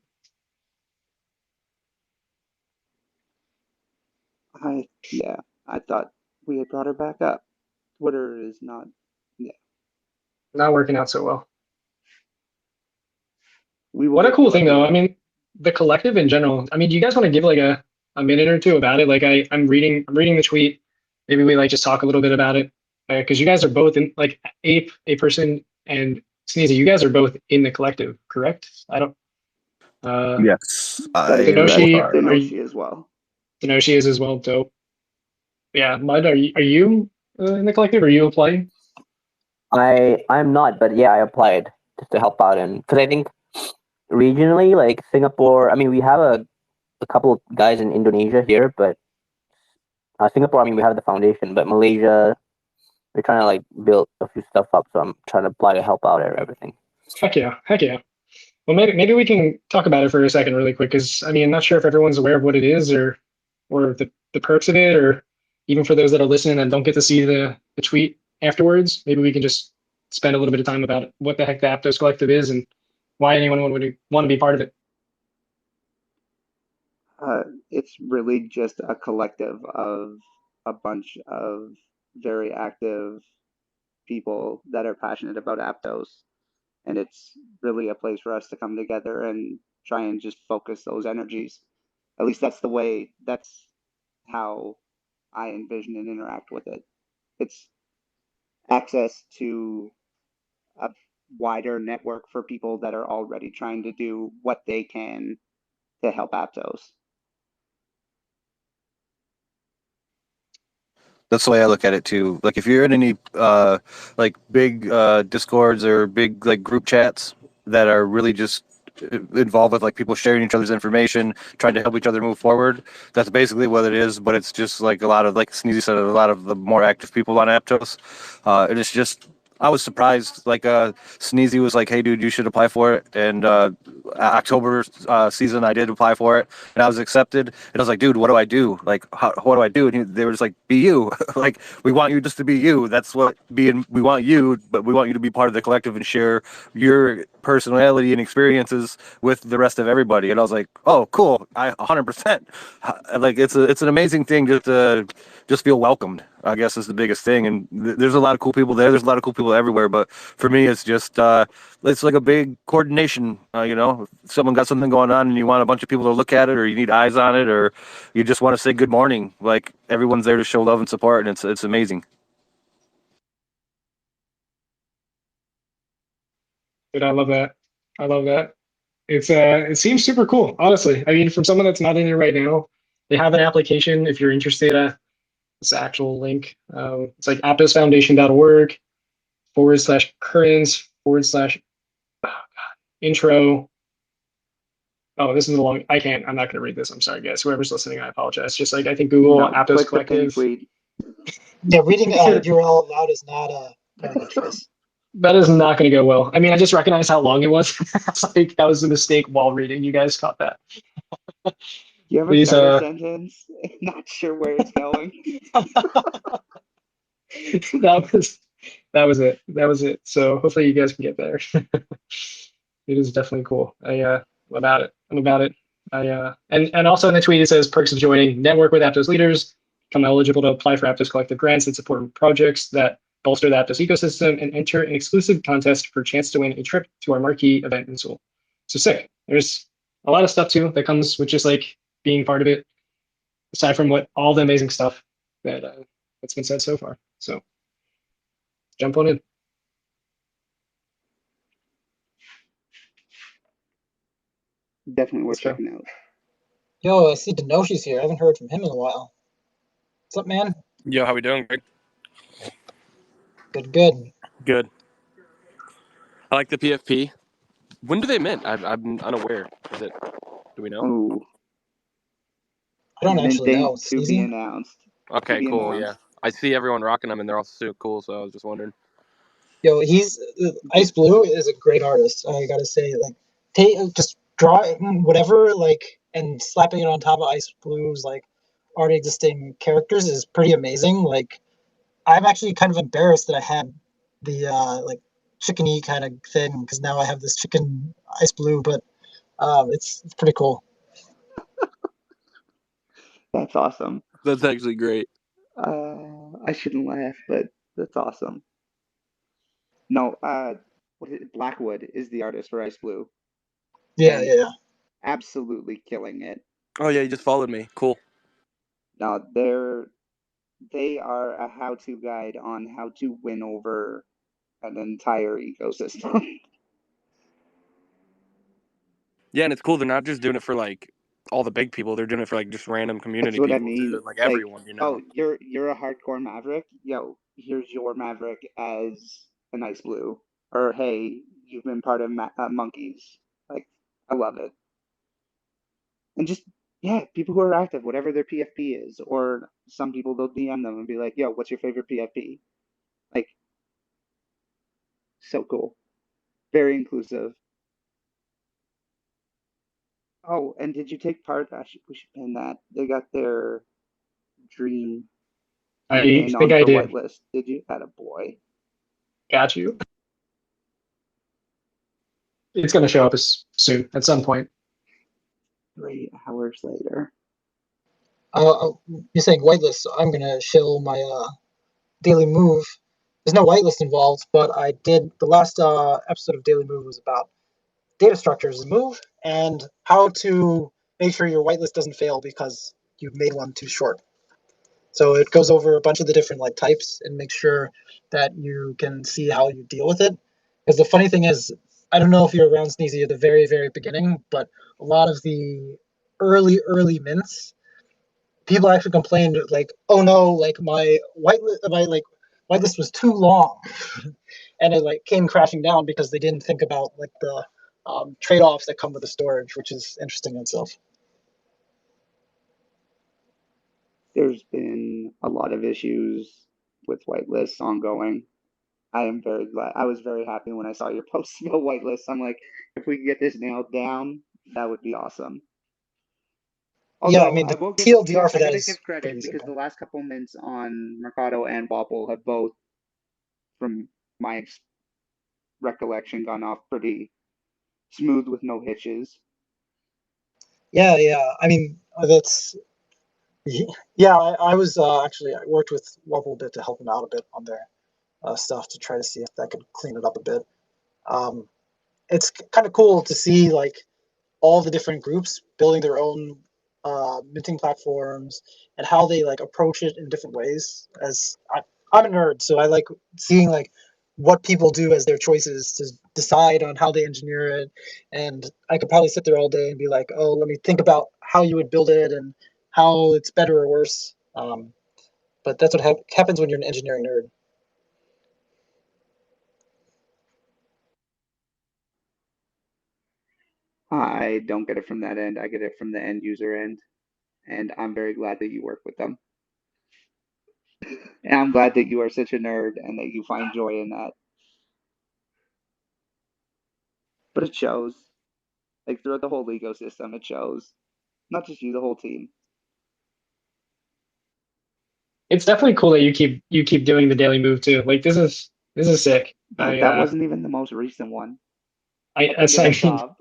Yeah, I thought we had brought her back up. Twitter is not. Yeah, Not working out so well. we will What a get cool to it. thing though. I mean, the collective in general. I mean, do you guys want to give like a minute or two about it? Like I'm reading the tweet. Maybe we like just talk a little bit about it because you guys are both in like a person and Sneezy. You guys are both in the collective, correct? I don't. Yes, That is both correct. Denoshi, are. are you? Denoshi as well. Denoshi is as well. Dope. Yeah, Mud, are you in the collective? Are you applying? I'm not, but yeah, I applied just to help out, and because I think regionally, like Singapore, I mean, we have a couple of guys in Indonesia here, but Singapore, I mean, we have the foundation, but Malaysia, we're trying to like build a few stuff up, so I'm trying to apply to help out and everything. Heck yeah, heck yeah. Well, maybe we can talk about it for a second, really quick, because I mean, I'm not sure if everyone's aware of what it is or the perks of it, or even for those that are listening and don't get to see the tweet afterwards. Maybe we can just spend a little bit of time about what the heck the Aptos Collective is and why anyone would want to be part of it. It's really just a collective of a bunch of very active people that are passionate about Aptos. And it's really a place for us to come together and try and just focus those energies. At least that's how I envision and interact with it. It's access to a wider network for people that are already trying to do what they can to help Aptos. That's the way I look at it too. Like if you're in any like big discords or big like group chats that are really just involved with like people sharing each other's information, trying to help each other move forward, that's basically what it is. But it's just like a lot of, like Sneezy said, a lot of the more active people on Aptos, and it's just I was surprised. Like Sneezy was like, "Hey, dude, you should apply for it." And October season, I did apply for it, and I was accepted. And I was like, "Dude, what do I do? Like, what do I do?" And they were just like, "Be you. Like, we want you just to be you. That's what being. We want you, but we want you to be part of the collective and share your personality and experiences with the rest of everybody." And I was like, "Oh, cool. I 100%." Like, it's an amazing thing just to just feel welcomed, I guess, is the biggest thing. And there's a lot of cool people there. There's a lot of cool people everywhere. But for me, it's just it's like a big coordination. If someone got something going on and you want a bunch of people to look at it, or you need eyes on it, or you just want to say good morning. Like, everyone's there to show love and support, and it's amazing. Dude, I love that. I love that. It seems super cool, honestly. I mean, from someone that's not in it right now, they have an application if you're interested. This actual link. It's like aptosfoundation.org/currents/intro. Oh, this is a long. I'm not going to read this. I'm sorry, guys. Whoever's listening, I apologize. Just like I think Google No, Aptos click the pin Collective. tweet. Yeah, reading URL aloud is not a very good choice. That is not going to go well. I mean, I just recognized how long it was. It's like that was a mistake while reading. You guys caught that. You ever Please, start a sentence not sure where it's going? that was it. That was it. So hopefully you guys can get there. It is definitely cool. I'm about it. I'm about it. And also in the tweet it says perks of joining: network with Aptos leaders, become eligible to apply for Aptos collective grants and support projects that bolster the Aptos ecosystem, and enter an exclusive contest for a chance to win a trip to our marquee event in Seoul. So sick. There's a lot of stuff too that comes with just like being part of it, aside from what all the amazing stuff that that's been said so far. So jump on in. Definitely worth Let's go. checking out. Yo, I see Denoshi's here. I haven't heard from him in a while. What's up, man? Yo, how we doing, Greg? Good, good. Good. I like the PFP. When do they mint? I'm unaware. Is it? Do we know? Oh, I don't mint actually date know. to be Sneezy? announced. To Okay, be cool. Yeah, announced. I see everyone rocking them, and they're all so cool. So I was just wondering. Yo, he's Ice Blue is a great artist. I gotta say, like, just draw whatever, like, and slapping it on top of Ice Blue's like already existing characters is pretty amazing. Like, I'm actually kind of embarrassed that I had the like chickeny kind of thing because now I have this chicken Ice Blue, but it's pretty cool. That's awesome. That's actually great. I shouldn't laugh, but that's awesome. No, what is it? Blackwood is the artist for Ice Blue. Yeah, And yeah. absolutely killing it. Oh yeah, you just followed me. Cool. Now they are a how-to guide on how to win over an entire ecosystem. Yeah, and it's cool. They're not just doing it for like all the big people. They're doing it for like just random That's community what I people mean. too, like Like, everyone. oh, you're a hardcore Maverick. Yo, here's your Maverick as a nice blue. Or hey, you've been part of monkeys. Like, I love it. And just yeah, people who are active, whatever their PFP is, or some people they'll DM them and be like, "Yo, what's your favorite PFP?" Like, so cool, very inclusive. Oh, and did you take part? We should pin that. They got their dream I campaign think I onto did. whitelist. Did you? Had a boy. Got you. It's going to show up soon at some point. 3 hours later. You're saying whitelist, so I'm gonna shill my daily move. There's no whitelist involved, but I did the last episode of Daily Move was about data structures in Move and how to make sure your whitelist doesn't fail because you've made one too short. So it goes over a bunch of the different like types and makes sure that you can see how you deal with it. Because the funny thing is, I don't know if you're around Sneezy at the very, very beginning, but a lot of the early mints, people actually complained like, "Oh no, like my like whitelist was too long," and it like came crashing down because they didn't think about like the trade-offs that come with the storage, which is interesting in itself. There's been a lot of issues with whitelists ongoing. I am very glad. I was very happy when I saw your post about whitelist. I'm like, if we can get this nailed down, that would be awesome. Yeah, I Although mean I the will give, TLDR for I that gotta is give credit very because the simple. last couple mints on Mercado and Wobble have both, from my recollection, gone off pretty smooth with no hitches. Yeah, yeah. I mean that's yeah. I was actually I worked with Wobble a bit to help them out a bit on their stuff to try to see if that could clean it up a bit. Um, it's kind of cool to see like all the different groups building their own minting platforms and how they like approach it in different ways. I'm a nerd, so I like seeing like what people do as their choices to decide on how they engineer it. And I could probably sit there all day and be like, oh, let me think about how you would build it and how it's better or worse. But that's what happens when you're an engineering nerd. I don't get it from that end. I get it from the end user end, and I'm very glad that you work with them. And I'm glad that you are such a nerd and that you find joy in that. But it shows. Like throughout the whole ecosystem, it shows. Not just you, the whole team. It's definitely cool that you keep doing the daily move too. Like this is sick. No, that wasn't even the most recent one. I Bring it I up mean, top.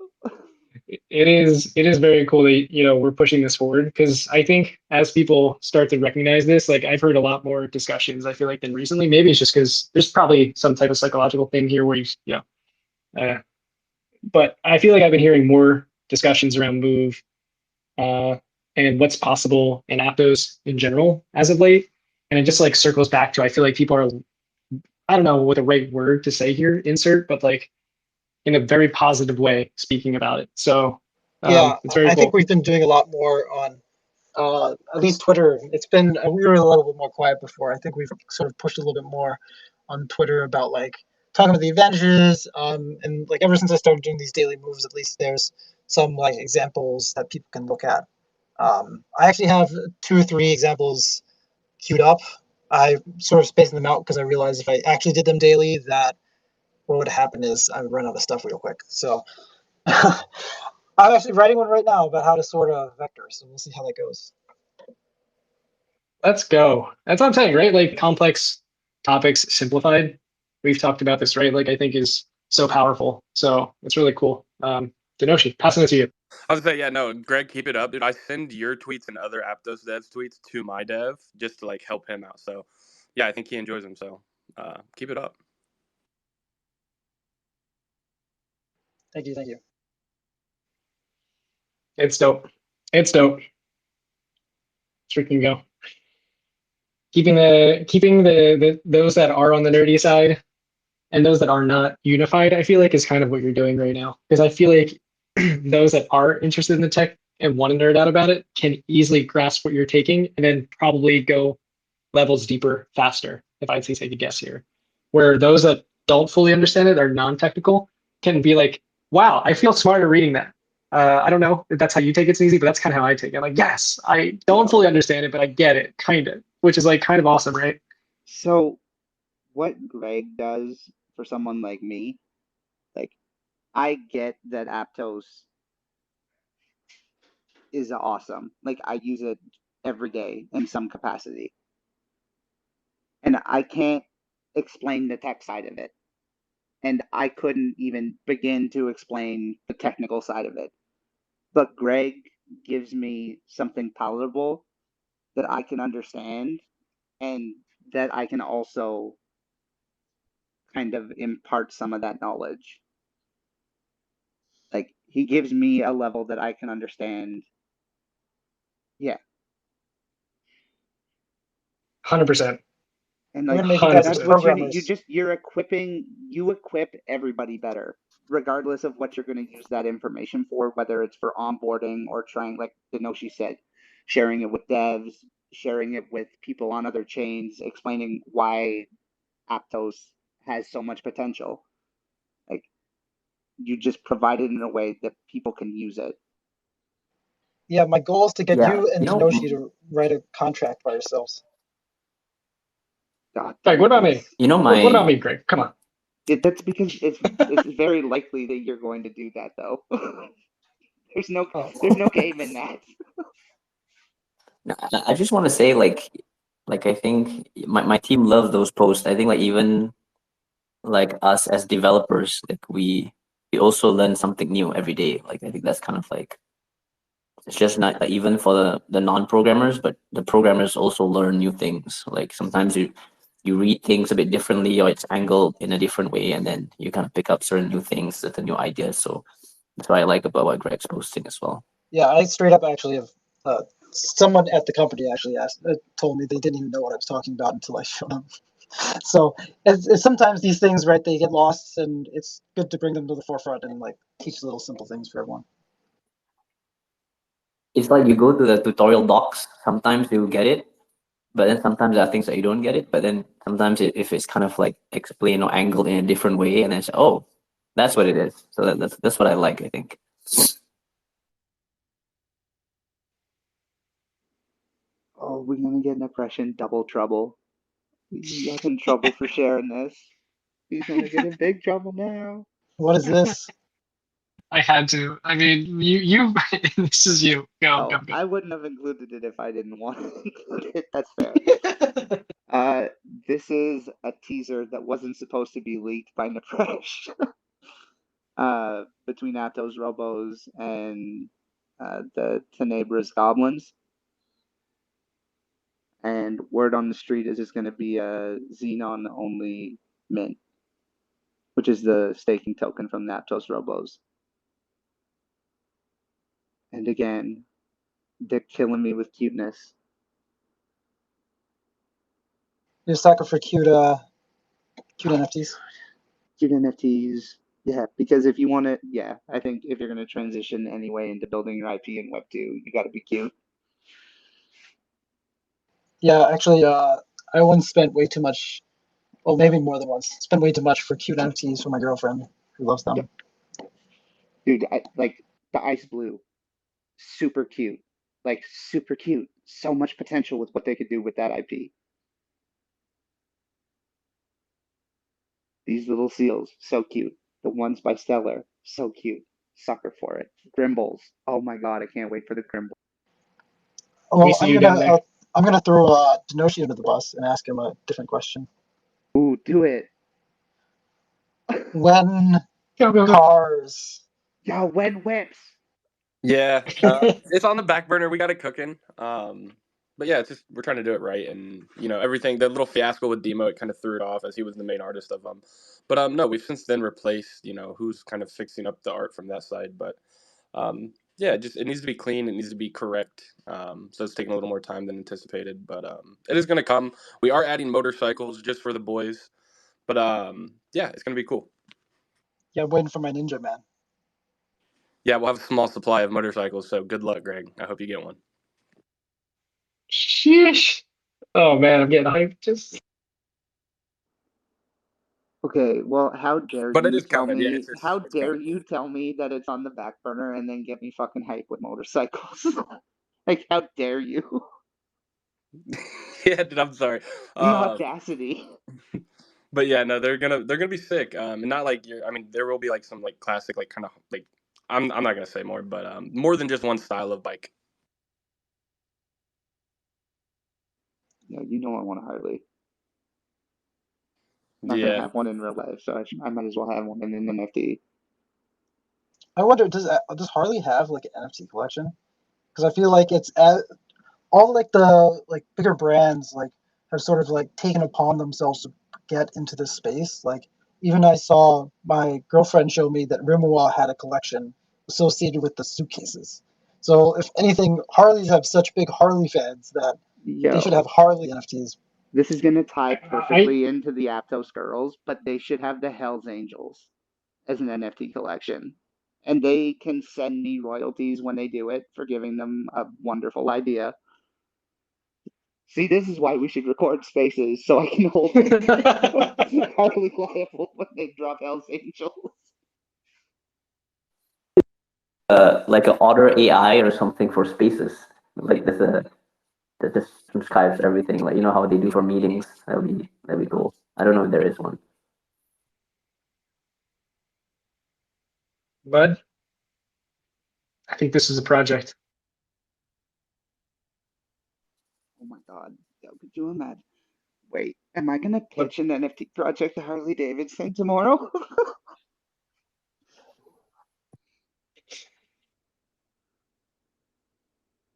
it is very cool that we're pushing this forward because I think as people start to recognize this, like I've heard a lot more discussions. I feel like than recently. Maybe it's just because there's probably some type of psychological thing here where uh, but I feel like I've been hearing more discussions around move uh, and what's possible in Aptos in general as of late. And it just like circles back to I feel like people are I don't know what the right word to say here, insert, but like in a very positive way speaking about it. So Yeah, it's very I think cool. we've been doing a lot more on at least Twitter. It's been we were a little bit more quiet before. I think we've sort of pushed a little bit more on Twitter about like talking about the advantages. And like ever since I started doing these daily moves, at least there's some like examples that people can look at. I actually have 2 or 3 examples queued up. I sort of spacing them out because I realized if I actually did them daily, that what would happen is I would run out of stuff real quick. So I'm actually writing one right now about how to sort a vector. So we'll see how that goes. Let's go. That's what I'm saying, right? Like complex topics simplified. We've talked about this, right? Like I think is so powerful. So it's really cool. Denoshi, passing it to you. I was gonna say, yeah, no, Greg, keep it up, dude. I send your tweets and other Aptos devs tweets to my dev just to like help him out. So, yeah, I think he enjoys them. So, keep it up. Thank you. Thank you. It's dope. It's dope. Freaking go. Keeping the those that are on the nerdy side and those that are not unified, I feel like is kind of what you're doing right now. Because I feel like those that are interested in the tech and want to nerd out about it can easily grasp what you're taking and then probably go levels deeper faster, if I'd say take a guess here. Where those that don't fully understand it or non-technical can be like, wow, I feel smarter reading that. I don't know if that's how you take it, Sneezy, but that's kind of how I take it. Like, yes, I don't Yo. fully understand it, but I get it, kind of, which is like kind of awesome, right? So what Greg does for someone like me, like I get that Aptos is awesome. Like I use it every day in some capacity. And I can't explain the tech side of it. And I couldn't even begin to explain the technical side of it. But Greg gives me something palatable that I can understand and that I can also kind of impart some of that knowledge. Like he gives me a level that I can understand. Yeah. 100%. And I'm like gonna make you guys that's into 100%. what programmers. you equip everybody better, regardless of what you're going to use that information for, whether it's for onboarding or trying, like Denoshi said, sharing it with devs, sharing it with people on other chains, explaining why Aptos has so much potential. Like you just provide it in a way that people can use it. Yeah, my goal is to get Yeah, you and Denoshi to write a contract by yourselves. Greg, what about me? You know What about my me, Greg? Come on. That's because it's very likely that you're going to do that though. There's no Oh. game in that. No, I just want to say like I think my team loves those posts. I think like even like us as developers, like we also learn something new every day. Like I think that's kind of like it's just not like, even for the non-programmers, but the programmers also learn new things. Like sometimes you read things a bit differently or it's angled in a different way, and then you kind of pick up certain new things, certain new ideas. So that's what I like about what Greg's posting as well. Yeah, I straight up actually have someone at the company actually told me they didn't even know what I was talking about until I showed them. So it's sometimes these things, right? They get lost, and it's good to bring them to the forefront and like teach little simple things for everyone. It's like you go to the tutorial docs, sometimes you get it, but then sometimes there are things that you don't get it. But then sometimes if it's kind of like explained or angled in a different way, and then it's oh, that's what it is. So that's what I like, I think. Oh, we're gonna get an oppression double trouble. We got in trouble for sharing this. He's gonna get in big trouble now. What is this? I had to. I mean, you. This is you. Go, Oh, go, I wouldn't have included it if I didn't want to include it. That's fair. go. This is a teaser that wasn't supposed to be leaked by Nefresh. Between Aptos Robos and the Tenebra's goblins. And word on the street is it's going to be a Xenon only mint, which is the staking token from the Aptos Robos. And again, they're killing me with cuteness. You're a sucker for cute NFTs. Cute NFTs. Yeah, because if you want to, yeah, I think if you're going to transition anyway into building your IP in Web 2, you got to be cute. Yeah, actually, I once spent way too much. Well, maybe more than once. Spent way too much for cute NFTs for my girlfriend who loves them. Yep. Dude, like the ice blue, super cute. Like super cute. So much potential with what they could do with that IP. These little seals, so cute. The ones by Stellar, so cute. Sucker for it. Grimbles. Oh my god, I can't wait for the Grimble. Well, We see you down there. I'm gonna throw Denoshi under the bus and ask him a different question. Ooh, do it. When Go, go, go. cars? Yo, when whips. Yeah, it's on the back burner. We got it cooking. But yeah, it's just we're trying to do it right, and you know everything. The little fiasco with Demo, it kind of threw it off as he was the main artist of them. But no, we've since then replaced who's kind of fixing up the art from that side. But yeah, just it needs to be clean. It needs to be correct. So it's taking a little more time than anticipated, but it is going to come. We are adding motorcycles just for the boys, but yeah, it's going to be cool. Yeah, waiting for my Ninja Man. Yeah, we'll have a small supply of motorcycles. So good luck, Greg. I hope you get one. Sheesh. Oh man, I'm getting hyped. Just Okay, well, how dare But it you is tell coming. Yeah, me? it's How it's dare coming. you tell me that it's on the back burner and then get me fucking hyped with motorcycles? Like, how dare you? Yeah, dude, I'm sorry. The audacity. But yeah, no, they're gonna be sick. And not like you're. I mean, there will be like some like classic, like kind of like I'm not gonna say more, but more than just one style of bike. No, you know I want a Harley. I'm not gonna Yeah, have one in real life, so I might as well have one in an NFT. I wonder, does Harley have like an NFT collection? Because I feel like it's all like the like bigger brands like have sort of like taken upon themselves to get into this space. Like even I saw my girlfriend show me that Rimuwa had a collection associated with the suitcases. So if anything, Harleys have such big Harley fans that they should have Yo, Harley NFTs. this is gonna tie I perfectly into the Aptos girls, but they should have the Hell's Angels as an NFT collection. And they can send me royalties when they do it for giving them a wonderful idea. See, this is why we should record spaces so I can hold Harley liable when they drop Hell's Angels. Like an Otter AI or something for spaces. Like there's a that just transcribes everything, like you know how they do for meetings. That'd be cool. I don't know if there is one. Bud, I think this is a project. Oh my god. Could you imagine? Wait, am I gonna pitch an NFT project to Harley Davidson tomorrow?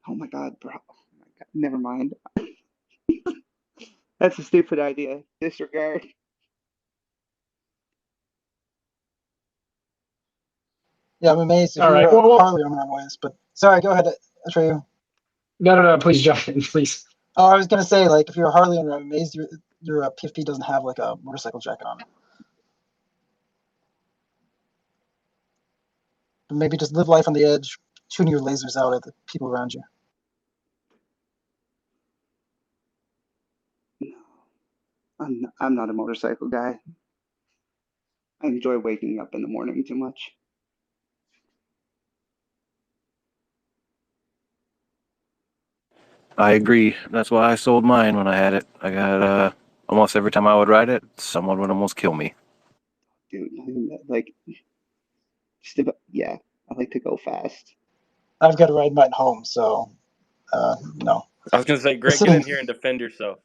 Oh my god, bro. Oh my god. Never mind. That's a stupid idea. Disregard. Yeah, I'm amazed if All you're right. a Well, Harley owner anyways. But sorry, go ahead, Atreyu. no. Please jump in, please. Oh, I was gonna say, like, if you're a Harley owner, I'm amazed your PFP doesn't have like a motorcycle jacket on it. But maybe just live life on the edge, shooting your lasers out at the people around you. No, I'm not a motorcycle guy. I enjoy waking up in the morning too much. I agree. That's why I sold mine when I had it. I got almost every time I would ride it, someone would almost kill me. Dude, like, just about, yeah, I like to go fast. I've got to ride mine home, so no. I was gonna say, Greg, get in here and defend yourself.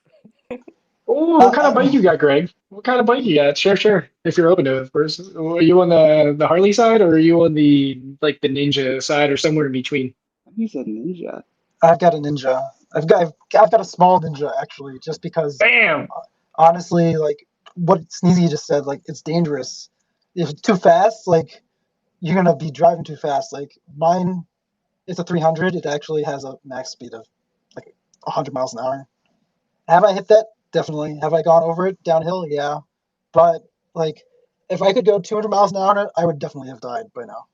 Oh, what kind of bike you got, Greg? What kind of bike you got? Sure. If you're open to it, of course. Are you on the Harley side, or are you on the like the Ninja side, or somewhere in between? You said Ninja. I've got a Ninja. I've got a small Ninja actually, just because. Bam. Honestly, like what Sneezy just said, like it's dangerous. If it's too fast, like you're gonna be driving too fast. Like mine, it's a 300. It actually has a max speed of like 100 miles an hour. Have I hit that? Definitely. Have I gone over it downhill? Yeah. But like, if I could go 200 miles an hour on it, I would definitely have died by now.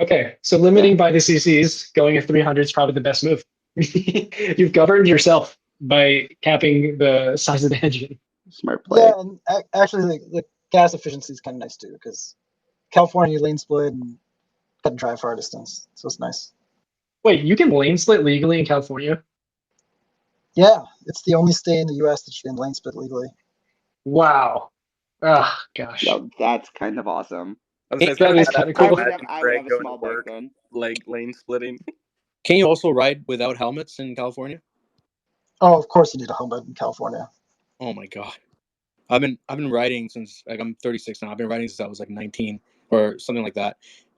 Okay, so limiting by the CCs, going at 300 is probably the best move. You've governed yourself by capping the size of the engine. Smart play. Yeah, and actually, the gas efficiency is kind of nice too, because California lane split and got to drive far distance, so it's nice. Wait, you can lane split legally in California? Yeah, it's the only state in the U.S. that you can lane split legally. Wow. Ah, gosh. Yo, that's kind of awesome. I was gonna say, That is at kind that of point, cool. imagine I would Greg have a going to small bike work, then. like lane splitting. Can you also ride without helmets in California? Oh, of course you need a helmet in California. Oh my god. I've been riding since like I'm 36 now. I've been riding since I was like 19 or something like that.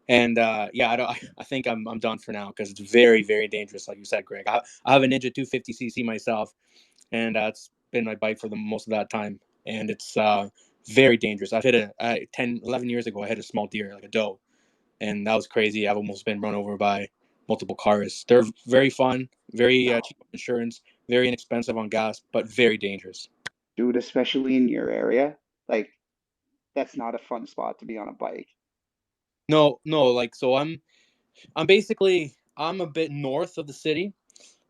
And yeah, I think I'm done for now because it's very, very dangerous, like you said, Greg. I have a Ninja 250cc myself, and that's been my bike for the most of that time. And it's very dangerous. I've hit 10, 11 years ago, I hit a small deer, like a doe, and that was crazy. I've almost been run over by multiple cars. They're very fun, very cheap on insurance, very inexpensive on gas, but very dangerous. Dude, especially in your area, like that's not a fun spot to be on a bike. No, like so I'm basically I'm a bit north of the city.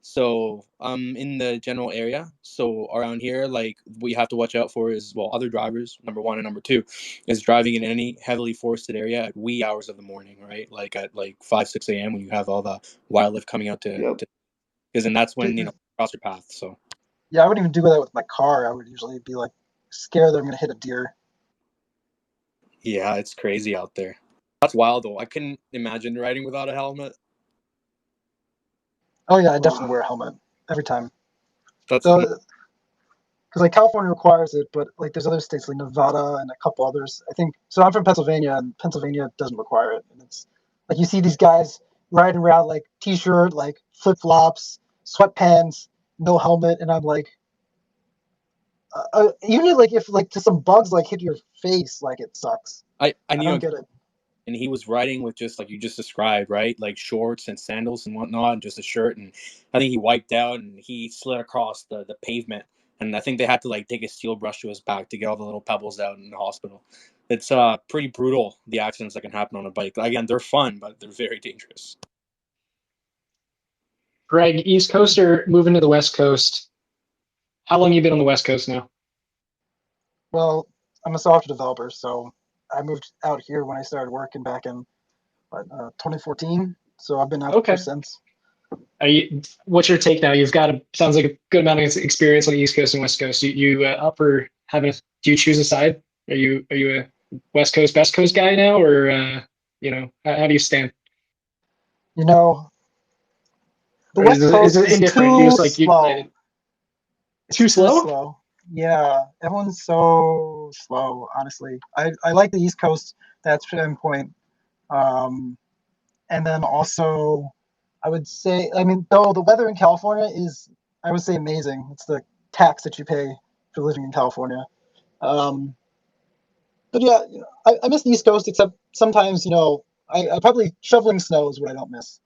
So I'm in the general area. So around here, like what you have to watch out for is well, other drivers, number one, and number two, is driving in any heavily forested area at wee hours of the morning, right? Like at like 5, 6 a.m. when you have all the wildlife coming out Yep. because then that's when cross your path. So Yeah, I wouldn't even do that with my car. I would usually be like scared that I'm gonna hit a deer. yeah, it's crazy out there. That's wild though. I couldn't imagine riding without a helmet. Oh yeah, I definitely wear a helmet every time. That's So, because like California requires it, but like there's other states like Nevada and a couple others. I think so. I'm from Pennsylvania, and Pennsylvania doesn't require it. And it's like you see these guys riding around like t-shirt, like flip flops, sweatpants, no helmet, and I'm like, even like if like to some bugs like hit your face, like it sucks. I I knew don't him, get it. and he was riding with just like you just described, right? Like shorts and sandals and whatnot, and just a shirt. And I think he wiped out and he slid across the pavement. And I think they had to like take a steel brush to his back to get all the little pebbles out in the hospital. It's pretty brutal, the accidents that can happen on a bike. Again, they're fun, but they're very dangerous. Greg, East Coaster moving to the West Coast. How long you been on the West Coast now? Well, I'm a software developer, so I moved out here when I started working back in 2014. So I've been out Okay. here since. What's your take now? You've got sounds like a good amount of experience on the East Coast and West Coast. You up for having? Do you choose a side? Are you a West Coast, Best Coast guy now, or how do you stand? You know, the Or West is Coast it is indifferent? You too just like you slow. too It's too slow? slow. Yeah, everyone's so slow, honestly. I like the East Coast, that's the point. Um, and then also, I would say, I mean, though the weather in California is, I would say, amazing. It's the tax that you pay for living in California. Um, but yeah, I miss the East Coast, except sometimes, I probably shoveling snow is what I don't miss.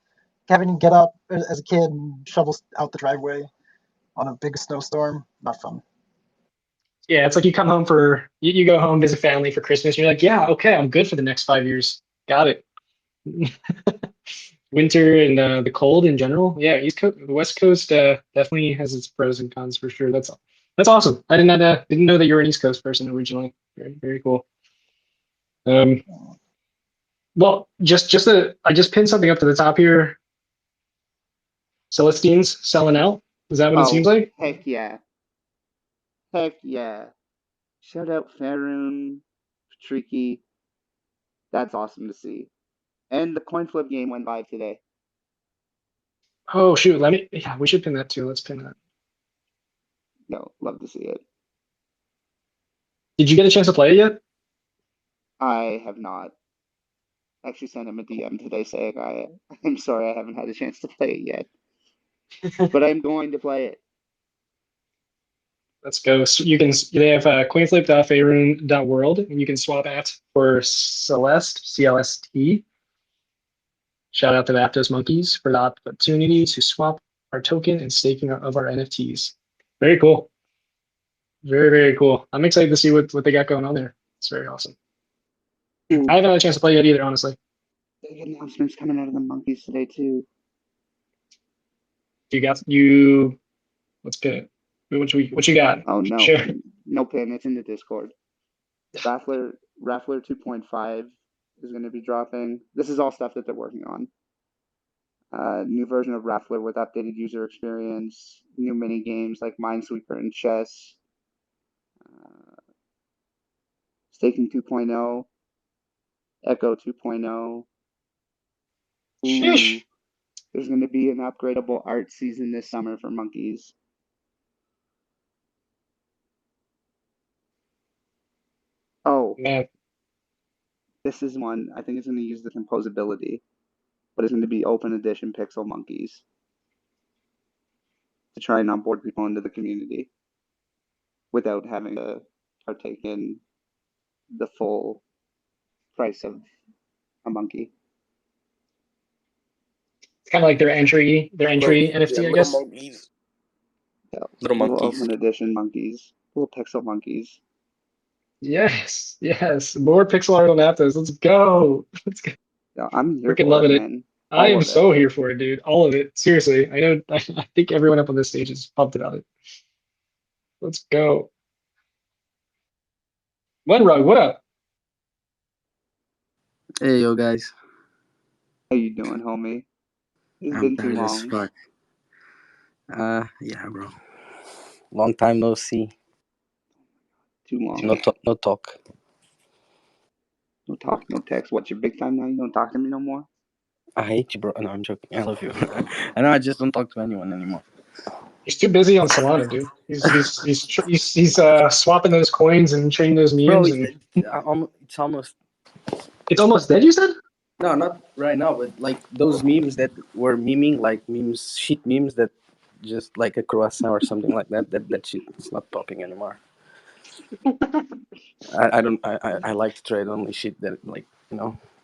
Having to get up as a kid and shovel out the driveway on a big snowstorm, not fun. Yeah, it's like you come home you go home visit family for Christmas. And you're like, yeah, okay, I'm good for the next 5 years. Got it. Winter and the cold in general. Yeah, East Coast, West Coast definitely has its pros and cons for sure. That's awesome. I didn't know that you were an East Coast person originally. Very very cool. Um, well, I just pinned something up to the top here. Celestine's selling out. Is that what it seems Oh, like? heck yeah. Heck yeah. Shout out Faroon, Patricky. That's awesome to see. And the coin flip game went live today. Oh shoot, yeah, we should pin that too. Let's pin that. No, love to see it. Did you get a chance to play it yet? I have not. Actually sent him a DM today saying I'm sorry I haven't had a chance to play it yet. But I'm going to play it. Let's go. So they have coinflip.faerun.world and you can swap at for Celeste, CLST. Shout out to the Aptos monkeys for the opportunity to swap our token and staking of our NFTs. Very cool. Very, very cool. I'm excited to see what they got going on there. It's very awesome. Ooh, I haven't had a chance to play yet either, honestly. big announcements coming out of the monkeys today too. Let's pin it. What you got? Oh no, Sure. no pin. It's in the Discord. Raffler 2.5 is going to be dropping. This is all stuff that they're working on. New version of Raffler with updated user experience, new mini games like Minesweeper and chess, staking 2.0, Echo 2.0. Ooh, Sheesh. there's going to be an upgradable art season this summer for monkeys. Oh, Man, this is one. I think it's going to use the composability, but it's going to be open edition pixel monkeys to try and onboard people into the community without having to partake in the full price of a monkey. it's kind of like their entry Yeah, NFT, I little guess. monkeys. Yeah, Little little monkeys. open edition monkeys, little pixel monkeys. Yes, yes. More pixel art on Aptos. Let's go. Let's go. Yeah, I'm here Freaking for it, loving it. man. I All am of it. so here for it, dude. All of it. Seriously. I know I think everyone up on this stage is pumped about it. Let's go. Rug, what up? Hey, yo, guys. How you doing, homie? It's I'm been too tired as long. fuck. Yeah, bro. Long time no see. Too long. No talk. No talk. No talk, no text. What's your big time now? You don't talk to me no more? I hate you, bro. No, I'm joking. I love you. I know. I just don't talk to anyone anymore. He's too busy on Solana, dude. He's swapping those coins and trading those Bro, memes, and it's almost. it's almost dead. You said? No, not right now, but like those memes that were memeing, like memes, shit memes that just like a croissant or something like that. That shit is not popping anymore. I don't. I like to trade only shit that like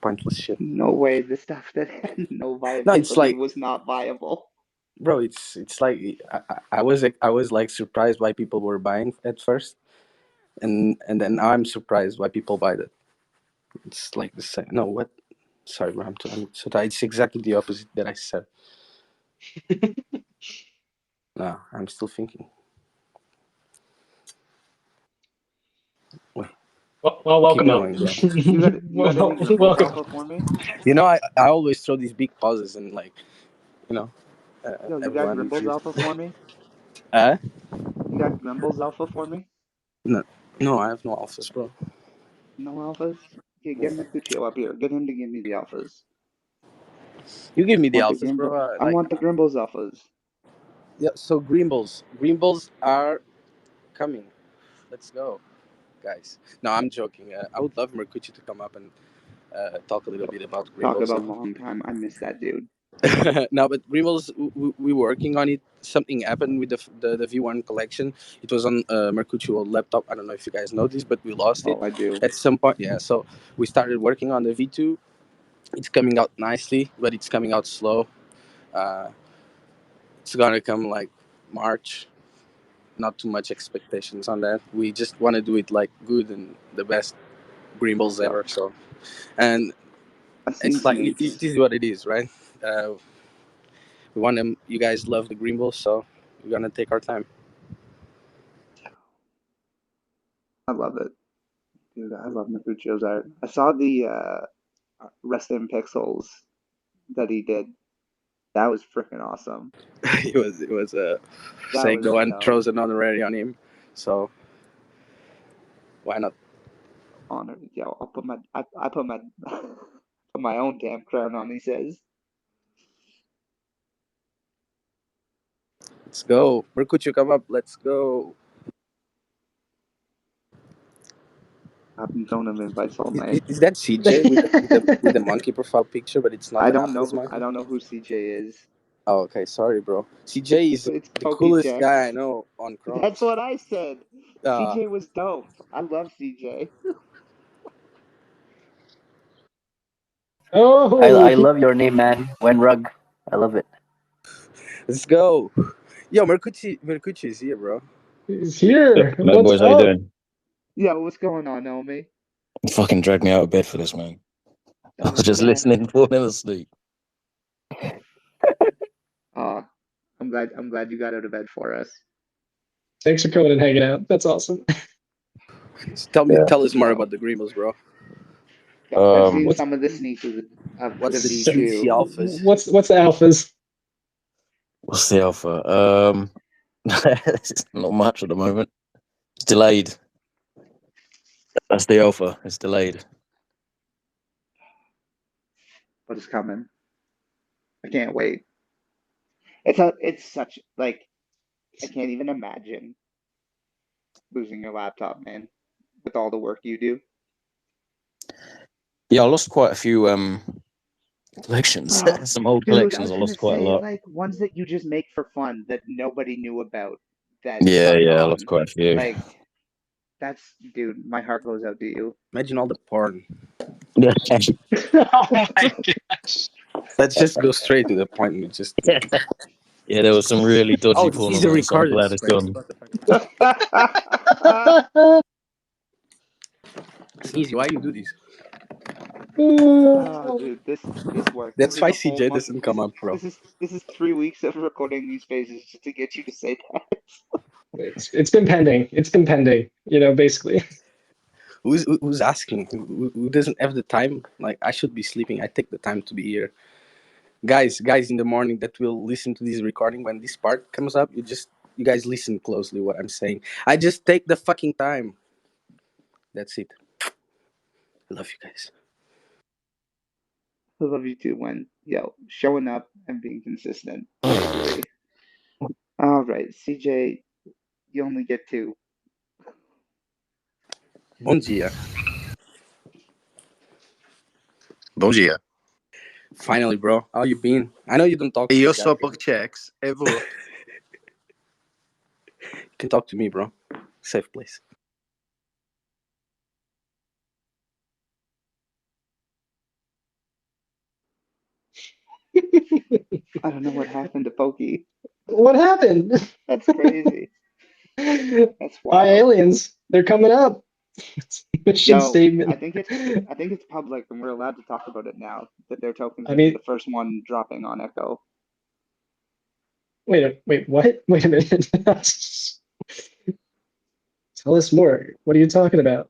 pointless shit. No way. The stuff that had no No, it's viability like, was not viable. bro, it's like I was like surprised why people were buying at first, and then now I'm surprised why people buy that. It's like the same. No, what? Sorry, bro. I'm so tired. It's exactly the opposite that I said. No, I'm still thinking. Wait, Well, keep welcome up. going, bro. You got any riddles Welcome. alpha for me? I always throw these big pauses and like, you know. Yo, you got everyone Grimble's introduced. alpha for me? Uh, You got Grimble's alpha for me? no, no, I have no alphas, bro. No alphas? Okay, get Mercutio up here. Get him to give me the alphas. You give me I the want the alphas, Grimble. bro. I want the Grimble's alphas. Yeah. So green balls are coming. Let's go, guys. No, I'm joking. I would love Mercucci to come up and talk a little bit about green Talk balls. about long time. I miss that dude. No, but green balls, we were working on it. Something happened with the V1 collection. It was on Mercucci old laptop. I don't know if you guys know this, but we lost it Oh, I do. at some point. Yeah, so we started working on the V2. It's coming out nicely, but it's coming out slow. Uh, it's gonna come like March. Not too much expectations on that. We just want to do it like good and the best green balls Yo, ever. So, and I've seen it's like Snakes. this is what it is, right? We want them. You guys love the green balls, so we're gonna take our time. I love it. Dude, I love Mercutio's art. I saw the Rest in Pixels that he did. That was freaking awesome. it was That was Sego and dope. throws another ready on him. So why not? Honor. Yo, I'll put my I put my put my own damn crown on. He says. Let's go. Where could you come up? Let's go. I've been throwing him invites all Is, night. is that CJ with the monkey profile picture, but it's not I an don't know. Aptos monkey? I don't know who CJ is. Oh, okay. Sorry, bro. CJ It's is it's the coolest PokeCheck. guy I know on That's Chronos. what I said. Uh, CJ was dope. I love CJ. I Oh, love your name, man. When rug. I love it. let's go. Yo, Mercucci is here, bro. he's here. My What's boys, how you up? doing? Yo, what's going on, Naomi? Fucking dragged me out of bed for this, man. I Oh, was that's just sad. listening, falling asleep. Uh, I'm glad you got out of bed for us. Thanks for coming and hanging out. That's awesome. Yeah. Tell us more Yo, about the Greenballs, bro. yo, I've seen What's some of the sneaks of the What's the so, juicy V2. alphas? what's the alphas? What's the alpha? It's not much at the moment. It's delayed. That's the alpha. It's delayed. But it's coming. I can't wait. It's such like I can't even imagine losing your laptop, man, with all the work you do. Yeah, I lost quite a few collections. Oh, Some old dude, I collections. was I gonna lost quite a say lot. like ones that you just make for fun that nobody knew about that Yeah, got yeah, I lost gone. quite a few. Like that's dude, my heart goes out to you. Imagine all the porn. Yeah, Oh my gosh. Let's just go straight to the point. We just yeah, there was some really dodgy oh, this porn is on the there, so I'm recorded glad it's space. gone. What the fuck? Sneezy, why you do this? Oh, dude, this work. This That's is why a whole CJ month. doesn't come up, bro. This is 3 weeks of recording these phases just to get you to say that. It's been pending. It's been pending. Basically. Who's asking? Who doesn't have the time? Like I should be sleeping. I take the time to be here, guys in the morning that will listen to this recording when this part comes up. You guys listen closely what I'm saying. I just take the fucking time. That's it. I love you guys. I love you too, when showing up and being consistent. I agree. All right, CJ, you only get two. Bom dia. Bom dia. Finally, bro. How you been? I know you don't talk to E the eu guys. sou PokeChex. É vou. You can talk to me, bro. Safe place. I don't know what happened to Pokey. What happened? That's crazy. That's Hi, wild. aliens. They're coming up. Mission Yo, statement. I think it's public and we're allowed to talk about it now that their tokens I will be mean, the first one dropping on Echo. wait, what? Wait a minute. Tell us more. What are you talking about?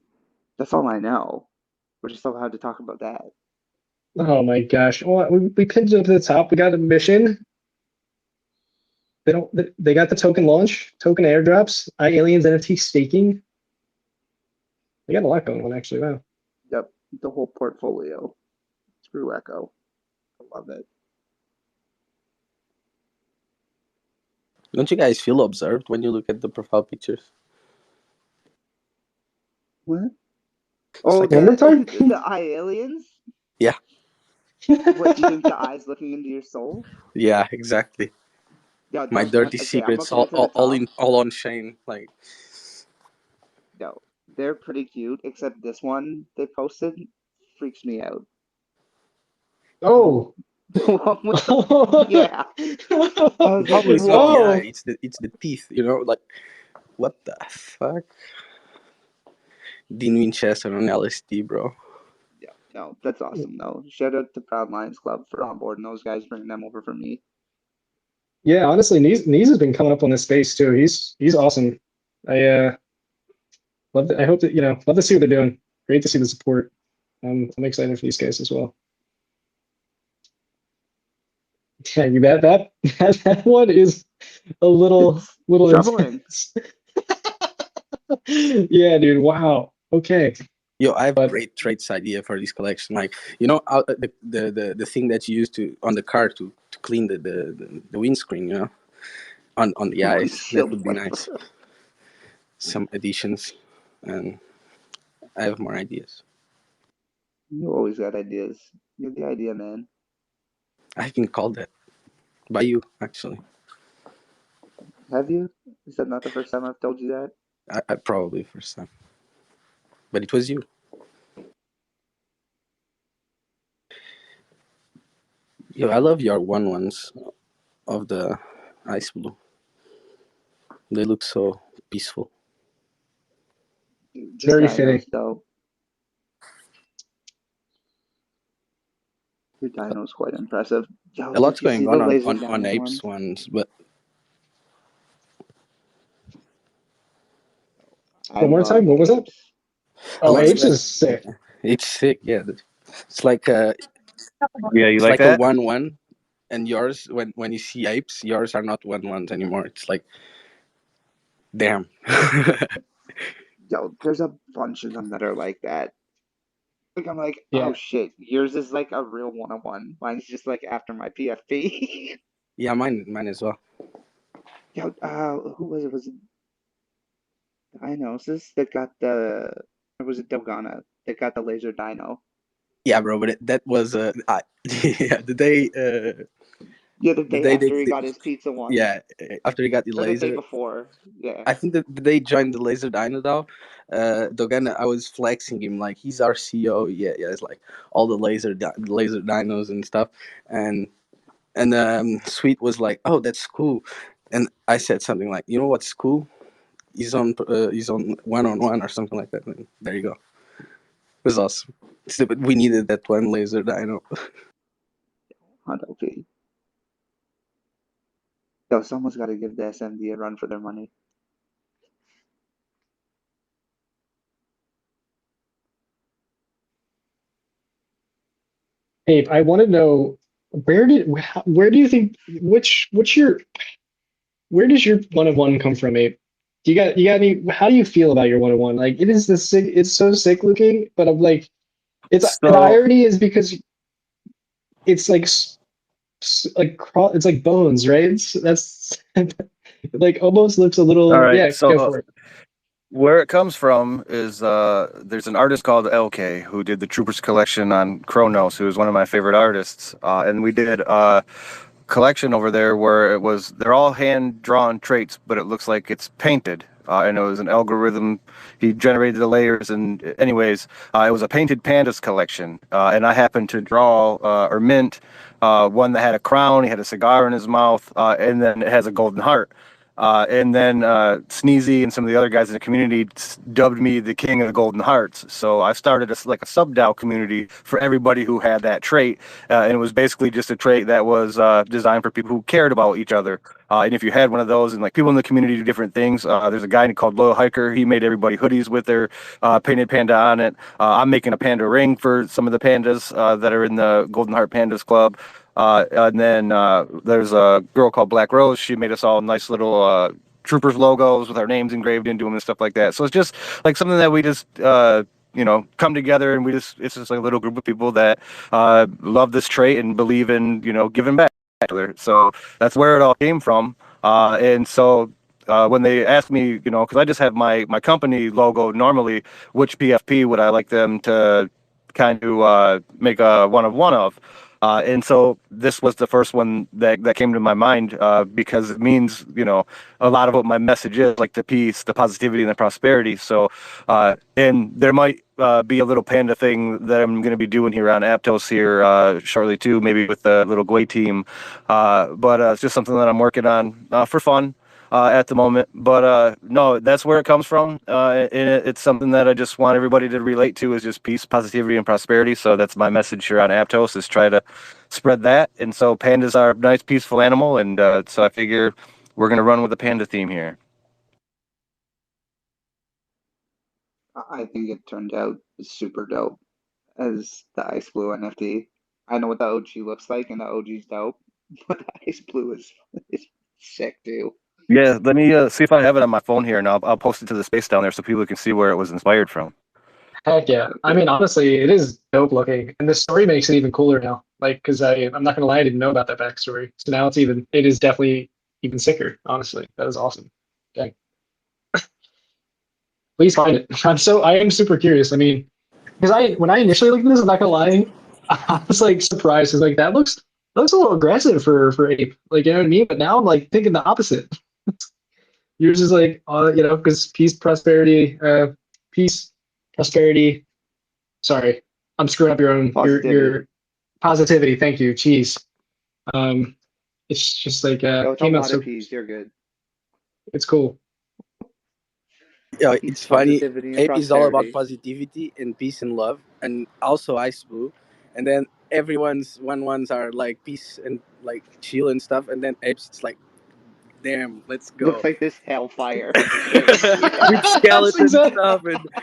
That's all I know. We're just allowed to talk about that. Oh my gosh. Well, we pinned it up to the top. We got a mission. They got the token launch, token airdrops, iAliens NFT staking. They got a lot going on actually. Wow. Yep, the whole portfolio through Echo. I love it. Don't you guys feel observed when you look at the profile pictures? What? Oh, like One more time. the aliens? Yeah. What, do you think the eyes looking into your soul? Yeah, exactly. Yeah, My those dirty okay, I'm secrets, looking into the top. all on Shane. Like, No, they're pretty cute, except this one they posted freaks me out. Oh. The one with the, yeah. I was like, probably it's not the whoa. eye, it's the teeth. You know, like what the fuck? Dean Winchester on LSD, bro. Yeah, no, that's awesome though. Shout out to Proud Lions Club for onboarding those guys, bringing them over for me. Yeah, honestly, Nees has been coming up on this space too. He's awesome. I I hope that love to see what they're doing. Great to see the support. I'm excited for these guys as well. Yeah, that one is a little troubling. intense. Yeah, dude. Wow. Okay. Yo, I have a great traits idea for this collection. Like, the thing that you use to on the car to clean the windscreen, on the eyes. That would be nice. Some additions, and I have more ideas. You always got ideas. You're the idea man. I've been called that by you, actually. Have you? Is that not the first time I've told you that? I probably first time, but it was you. Yo, I love your ones of the ice blue. They look so peaceful. Very fitting. Though. Your dino's quite impressive. Yo, A lot's going on dino apes ones, but one more time. What was it? Oh, apes is sick. It's sick. Yeah, it's like Yeah, you it's like like a that? 1-1, and yours when you see apes, yours are not 1-1s anymore. It's like, damn. Yo, there's a bunch of them that are like that. Like I'm like, Yeah. oh shit, yours is like a real 101. Mine's just like after my PFP. Yeah, mine as well. Yo, who was it? Was it Diagnosis that got the, or was it Dogana that got the laser dino? Yeah, bro, but that was yeah, the day Yeah, the day after he got his pizza one. Yeah, after he got the or laser. The day before. Yeah. I think that the day he joined the laser dino though, Dogana, I was flexing him like he's our CEO. Yeah, it's like all the laser dinos and stuff, and Sweet was like, oh, that's cool, and I said something like, you know what's cool? He's on 1-on-1 or something like that. And there you go. It was awesome. We needed that one laser dino. 100p. Yo, someone's got to give the SMD a run for their money. Abe, I want to know where do you think where does your 1-on-1 come from, Abe? You got any? How do you feel about your 1-on-1? Like it is it's so sick looking, but I'm like, the irony is because it's like it's like bones, right? That's like almost looks a little. All right, yeah, so, go for it. Where it comes from is there's an artist called LK who did the Troopers collection on Chronos, who is one of my favorite artists, and we did a collection over there where they're all hand drawn traits, but it looks like it's painted. And it was an algorithm. He generated the layers, and anyways, it was a painted pandas collection. And I happened to draw or mint one that had a crown. He had a cigar in his mouth, and then it has a golden heart. And then Sneezy and some of the other guys in the community dubbed me the king of the golden hearts. So I started like a sub-DAO community for everybody who had that trait. And it was basically just a trait that was designed for people who cared about each other. And if you had one of those, and like people in the community do different things, there's a guy called Loyal Hiker. He made everybody hoodies with their painted panda on it. I'm making a panda ring for some of the pandas that are in the Golden Heart Pandas Club. And then there's a girl called Black Rose. She made us all nice little troopers logos with our names engraved into them and stuff like that. So it's just like something that we just come together, and it's just like a little group of people that love this trait and believe in giving back to other. So that's where it all came from. And so when they asked me, because I just have my company logo normally, which PFP would I like them to kind of make a one of. And so this was the first one that came to my mind because it means, a lot of what my message is, like the peace, the positivity, and the prosperity. So, and there might be a little panda thing that I'm going to be doing here on Aptos here shortly too, maybe with the little Gwei team. But it's just something that I'm working on for fun. At the moment, but no, that's where it comes from, and it's something that I just want everybody to relate to is just peace, positivity, and prosperity. So that's my message here on Aptos, is try to spread that. And so pandas are a nice, peaceful animal, and so I figure we're gonna run with the panda theme here. I think it turned out super dope as the Ice Blue NFT. I know what the OG looks like, and the OG's dope, but the Ice Blue is sick too. Yeah, let me see if I have it on my phone here, and I'll post it to the space down there so people can see where it was inspired from. Heck yeah. I mean, honestly, it is dope looking, and the story makes it even cooler now. Like, because I'm not gonna lie, I didn't know about that backstory, so now it is definitely even sicker. Honestly, that is awesome. Dang. Please find it. I am super curious. I mean, because when I initially looked at this, I'm not gonna lie, I was like surprised. It's like that looks a little aggressive for ape. Like, you know what I mean? But now I'm like thinking the opposite. Yours is like, because peace, prosperity. Sorry, I'm screwing up your positivity. Thank you. Jeez. It's just like Yo, it's a came out lot so. of peas. You're good. It's cool. Yeah, Peace, it's funny. positivity, and Ape is all about prosperity. positivity and peace and love, and also Ice Blue. And then everyone's one ones are like peace and like chill and stuff, and then Apes it's like, damn, let's Looks go. like this hellfire. With That's skeleton exactly. stuff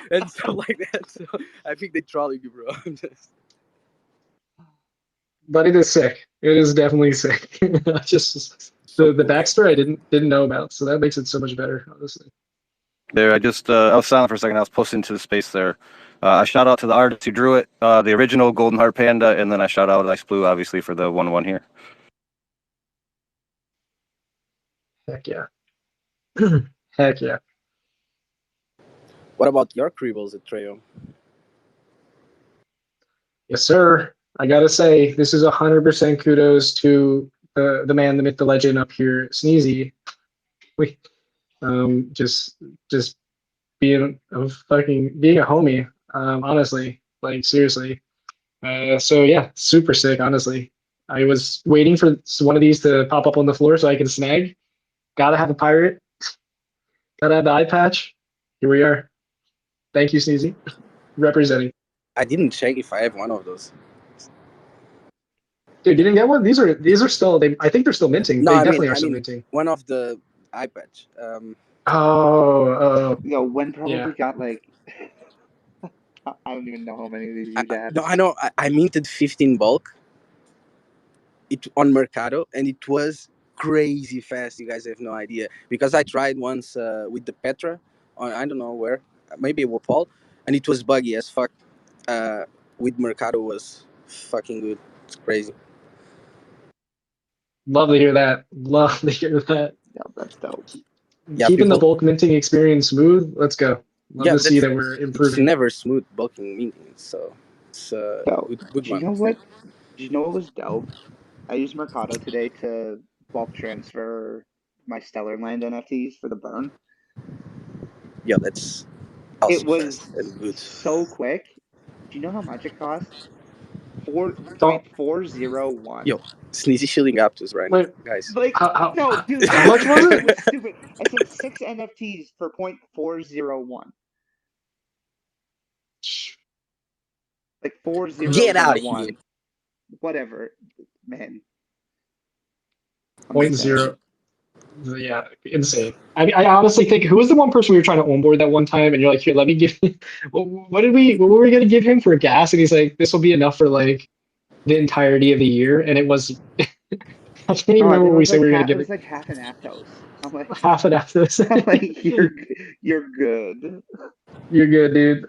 and stuff like that. So I think they trolling you, bro. I'm just But it is sick. It is definitely sick. Just so the cool. backstory I didn't know about, so that makes it so much better, honestly. There, I was silent for a second. I was posting to the space there. I shout out to the artist who drew it, the original Golden Heart Panda, and then I shout out Ice Blue, obviously, for the 1-1 here. Heck yeah. Heck yeah. What about your creebles at Atreyu? Yes, sir. I gotta say, this is 100% kudos to the man, the myth, the legend up here, Sneezy. We just being being a homie. Honestly, like seriously. So yeah, super sick. Honestly, I was waiting for one of these to pop up on the floor so I can snag. Gotta have a pirate. Gotta have the eye patch. Here we are. Thank you, Sneezy, representing. I didn't check if I have one of those. Dude, you didn't get one? These are still. I think they're still minting. No, They I mean, definitely are still minting. one of the eye patch. Oh, Yo, Wen probably yeah. got like I don't even know how many of these you had. No, I know. I minted 15 bulk. It on Mercado, and it was crazy fast. You guys have no idea because I tried once with the Petra on I don't know where, maybe Wapol, and it was buggy as fuck. With Mercado was fucking good. It's crazy. Love to hear that. Love to hear that. Yeah, that's dope. Yeah, Keeping the people. bulk minting experience smooth. Let's go. Love Yeah, to see that we're it's improving. never smooth bulking minting, so it's a Yo, good do you one. know what? Do you know what was dope? I used Mercado today to bulk transfer my Stellar Land NFTs for the burn. Yeah, that's It also was fast and good. so quick. Do you know how much it cost? Four Don't point 401. Yo, Sneezy shilling Aptos right now, wait. guys. Like, no, dude, How it much was it it? was stupid. I said 6 NFTs for 0.401. Like four Get zeros out and of here. one. Whatever. Man. I'm Point insane. zero. Yeah, insane. I honestly think who was the one person we were trying to onboard that one time, and you're like, here, let me give. What were we gonna give him for gas? And he's like, this will be enough for like the entirety of the year, and it was. I can't even Oh, remember it when we was said like we were gonna half. It get was it. like half an Aptos. I'm like, Half it after this. I'm like, you're good. You're good, dude.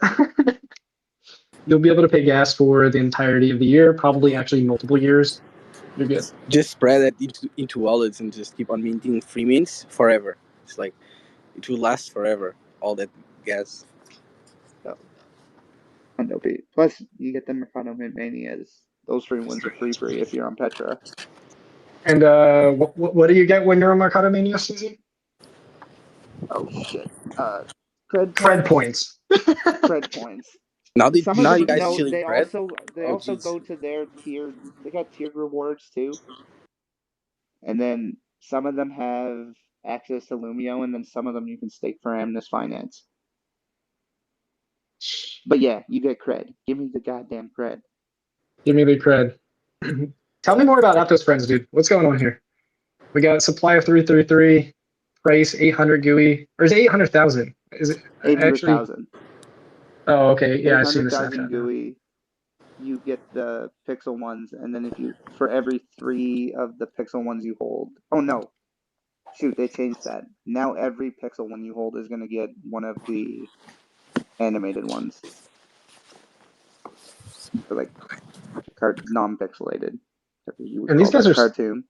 You'll be able to pay gas for the entirety of the year, probably actually multiple years. You're good. Just spread it into wallets and just keep on minting free mints forever. It's like it will last forever. All that gas. So, Hundopi. Plus, you get the Mercado Mint Manias. Those free ones are free if you're on Petra. And what do you get when you're on Mercado Mania, Sneezy? Oh shit. Cred Cred points. points. Cred points. Some of Now you them, guys no, chilling they bread. they Oh also jeez. go to their tiered. They got tiered rewards too, and then some of them have access to Lumio, and then some of them you can stake for Amnes Finance. But yeah, you get cred. Give me the goddamn cred. Give me the cred. Tell me more about Aptos Friends, dude. What's going on here? We got supply of 333, price 800 GUI, or is it 800,000? Is it actually? 800,000. Oh, okay. Yeah, Eight I see the hundred thousand Snapchat now. GUI. You get the pixel ones, and then if you for every 3 of the pixel ones you hold. Oh no, shoot, they changed that. Now every pixel one you hold is gonna get one of the animated ones, or like non-pixelated, whatever you would And these call guys that are cartoon.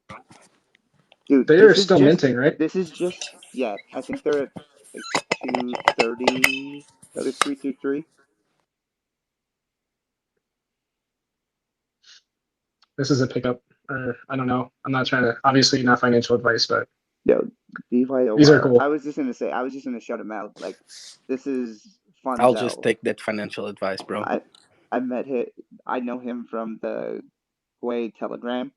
Dude, they are still minting, right? this is just yeah. I think they're at like 230 out of 323. This is a pickup. I don't know. I'm not trying to. Obviously, not financial advice, but Yo, these are BYOR. cool. I was just gonna shut him out. Like, this is I'll just Funzel. take that financial advice, bro. I I met him. I know him from the Way Telegram,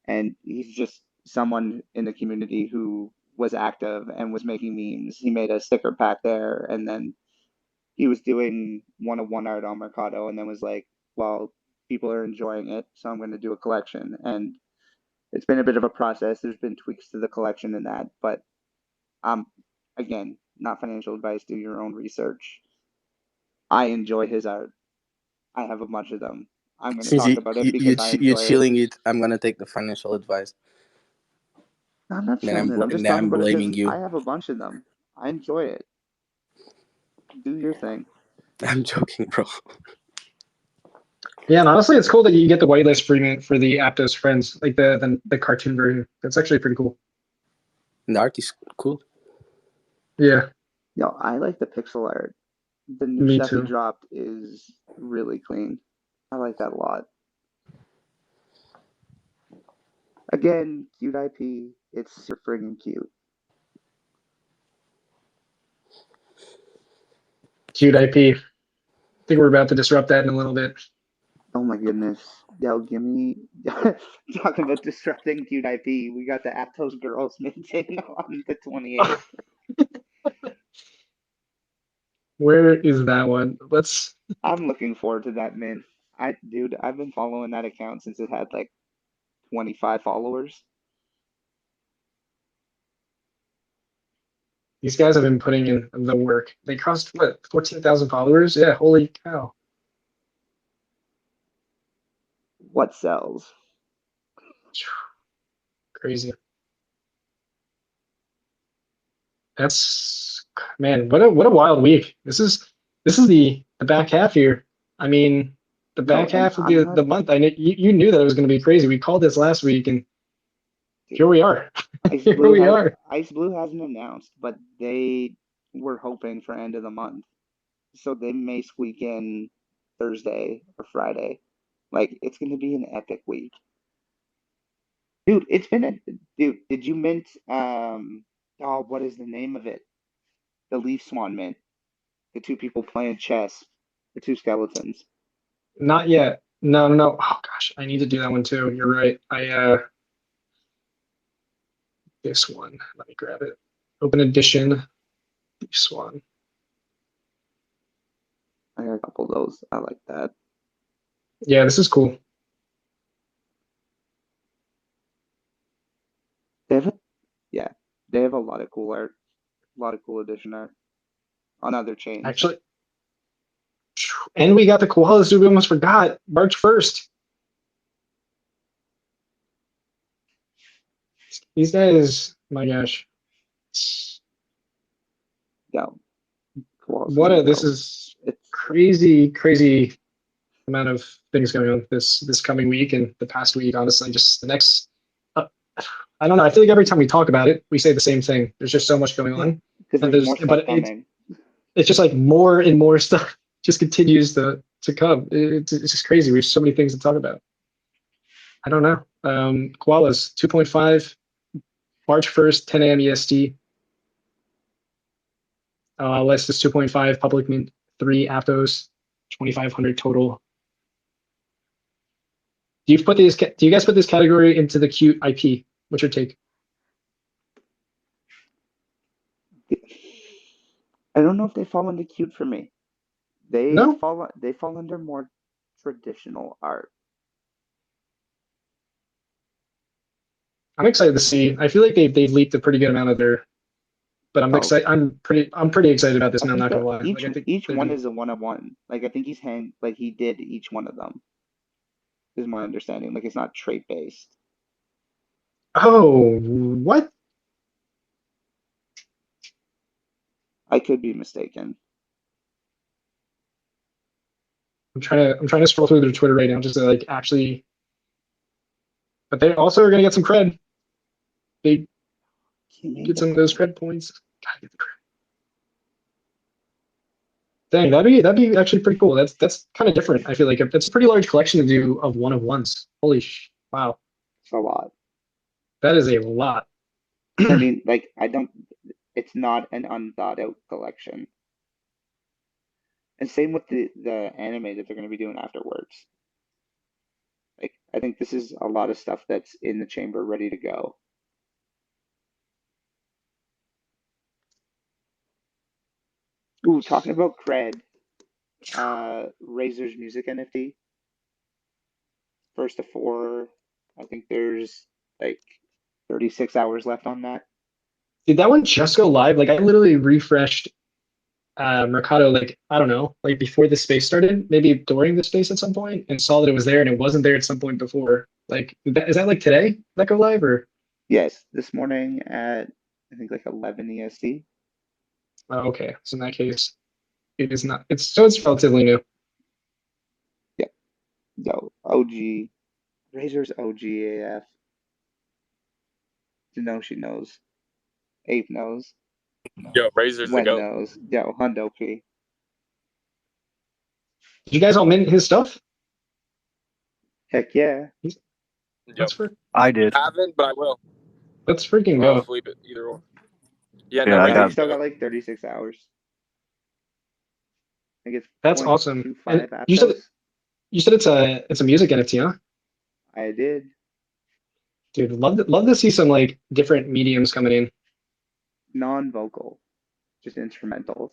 and he's just someone in the community who was active and was making memes. He made a sticker pack there, and then he was doing one art on Mercado, and then was like, "Well, people are enjoying it, so I'm going to do a collection." And it's been a bit of a process. There's been tweaks to the collection and that, but again, not financial advice. Do your own research. I enjoy his art. I have a bunch of them. I'm going to Since talk about it because I you're enjoy it. chilling it, I'm gonna take the financial advice. I'm not chilling it. I'm just Then talking I'm about it because blaming you. I have a bunch of them. I enjoy it. Do your thing. I'm joking, bro. Yeah, and honestly, it's cool that you get the whitelist free mint for the Aptos Friends, like the cartoon version. That's actually pretty cool. And the art is cool. Yeah, Yo, I like the pixel art. The new me stuff he too. dropped is really clean. I like that a lot. Again, cute IP. It's super friggin' cute. Cute IP. I think we're about to disrupt that in a little bit. Oh my goodness. Yo, give me talking about disrupting cute IP. We got the Aptos girls minting on the 28th. Where is that one? Let's. I'm looking forward to that mint. Dude, I've been following that account since it had like 25 followers. These guys have been putting in the work. They crossed what 14,000 followers. Yeah, holy cow! What sells? Crazy. That's man. What a wild week. This is the back half here. I mean, the Yo, back and half of I'm not the month. I know you knew that it was going to be crazy. We called this last week, and here we are. Here we are. Ice Blue hasn't announced, but they were hoping for end of the month. So they may squeak in Thursday or Friday. Like it's gonna be an epic week. Dude, dude, did you mint oh what is the name of it? The Leaf Swan mint. The two people playing chess. The two skeletons. Not yet. No, no, no. Oh gosh, I need to do that one too. You're right. This one. Let me grab it. Open edition. This one. I got a couple of those. I like that. Yeah, this is cool. They have a, yeah, they have a lot of cool art, a lot of cool edition art on other chains. Actually, and we got the koalas. We almost forgot March 1st. These guys, my gosh. Yo, This is it's crazy amount of things going on this coming week and the past week. Honestly, just the next. Uh, I don't know. I feel like every time we talk about it, we say the same thing. There's just so much going on, because and there's more stuff but coming. it's just like more and more stuff just continues to come. It's just crazy. We have so many things to talk about. I don't know. Koalas 2.5, March 1st, 10 a.m. EST. List is 2.5, public mint 3, Aptos 2,500 total. Do you guys put this category into the cute IP? What's your take? I don't know if they fall into cute for me. They No, fall under more traditional art. I'm excited to see. I feel like they've leaked a pretty good amount of their, but I'm Oh, excited. I'm pretty excited about this. I Man, I'm think not gonna that lie. Like I think each they've one been. is a one-on-one. Like I think he did each one of them. Is my understanding. Like it's not trait based. Oh, what? I could be mistaken. I'm trying to scroll through their Twitter right now just to like actually. But they also are gonna get some cred. They Can't make get that some of those credit. cred points. Gotta get the cred. Dang, that'd be actually pretty cool. That's kind of different. I feel like it's a pretty large collection to do of one of ones. Wow, It's a lot. that is a lot. I mean, like I don't. It's not an unthought out collection. And same with the anime that they're going to be doing afterwards. Like I think this is a lot of stuff that's in the chamber ready to go. Ooh, talking about cred. Razor's music NFT. First to four. I think there's like 36 hours left on that. Did that one just go live? Like I literally refreshed Mercado like I don't know, like before the space started, maybe during the space at some point, and saw that it was there and it wasn't there at some point before. Like is that like today that go live or? Yes, this morning at I think like 11 EST. Oh, okay, so in that case, it is not. It's relatively new. Yeah, no, OG. Razor's OG AF. She knows. Ape knows. Yo, Razor's the When goat. knows. Yo, Hundo P. Did you guys all mint his stuff? Heck yeah. Yep. Let's for I did. Haven't, but I will. let's freaking I'll go. sweep it either or. Yeah, no, Yeah, I You Razor's got. still the got goat. like 36 hours. I think it's That's awesome. And 0.25 Aptos. you said it's a music NFT, huh? I did. Dude, love to see some like different mediums coming in. Non-vocal. Just instrumentals.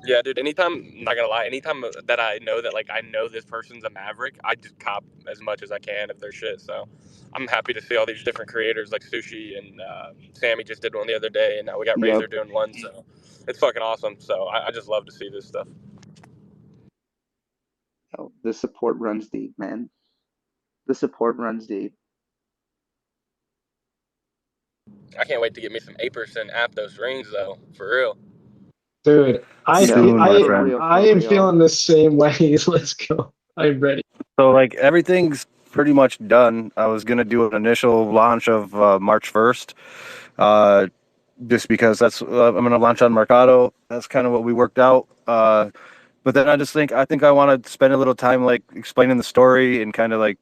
Yeah, dude. Anytime, not gonna lie, anytime that I know that like I know this person's a maverick, I just cop as much as I can of their shit. So I'm happy to see all these different creators like Sushi and Sammy just did one the other day, and now we got Yep. Razor doing one. So it's fucking awesome. So I just love to see this stuff. Oh, the support runs deep, man. The support runs deep. I can't wait to get me some Apers and Aptos rings though, for real. Dude, No, Soon, my for friend. real, I for am real. feeling the same way. Let's go. I'm ready. So like everything's pretty much done. I was gonna do an initial launch of March 1st, uh, just because that's I'm gonna launch on Mercado. That's kind of what we worked out. But then I think I want to spend a little time like explaining the story and kind of like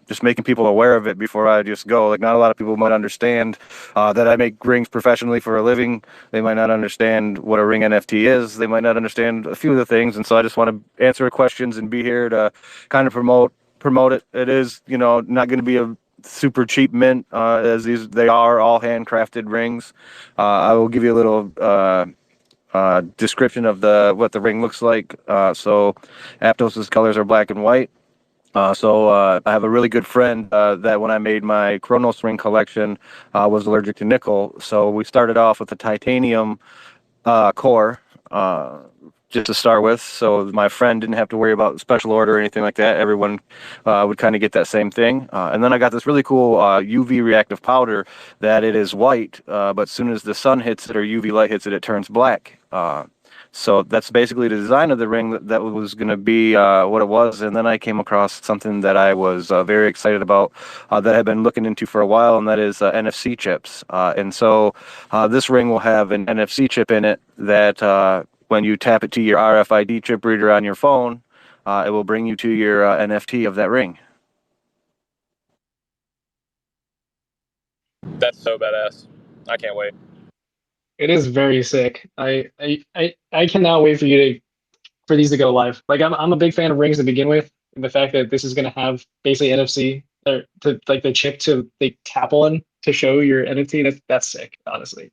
just making people aware of it before I just go. Like not a lot of people might understand that I make rings professionally for a living. They might not understand what a ring NFT is. They might not understand a few of the things, and so I just want to answer questions and be here to kind of promote it. It is not going to be a super cheap mint as they are all handcrafted rings. I will give you a little description of what the ring looks like. So Aptos's colors are black and white. I have a really good friend that when I made my Chronos ring collection was allergic to nickel. So we started off with a titanium core just to start with, so my friend didn't have to worry about special order or anything like that. Everyone would kind of get that same thing. And then I got this really cool UV reactive powder that it is white, but as soon as the sun hits it or UV light hits it, it turns black. So that's basically the design of the ring that was going to be what it was. And then I came across something that I was very excited about that I've been looking into for a while, and that is NFC chips. And so this ring will have an NFC chip in it that when you tap it to your RFID chip reader on your phone, it will bring you to your NFT of that ring. That's so badass. I can't wait. It is very sick. I cannot wait for these to go live. Like I'm a big fan of rings to begin with, and the fact that this is going to have basically NFC or to like the chip to like tap on to show your NFT. That's sick, honestly.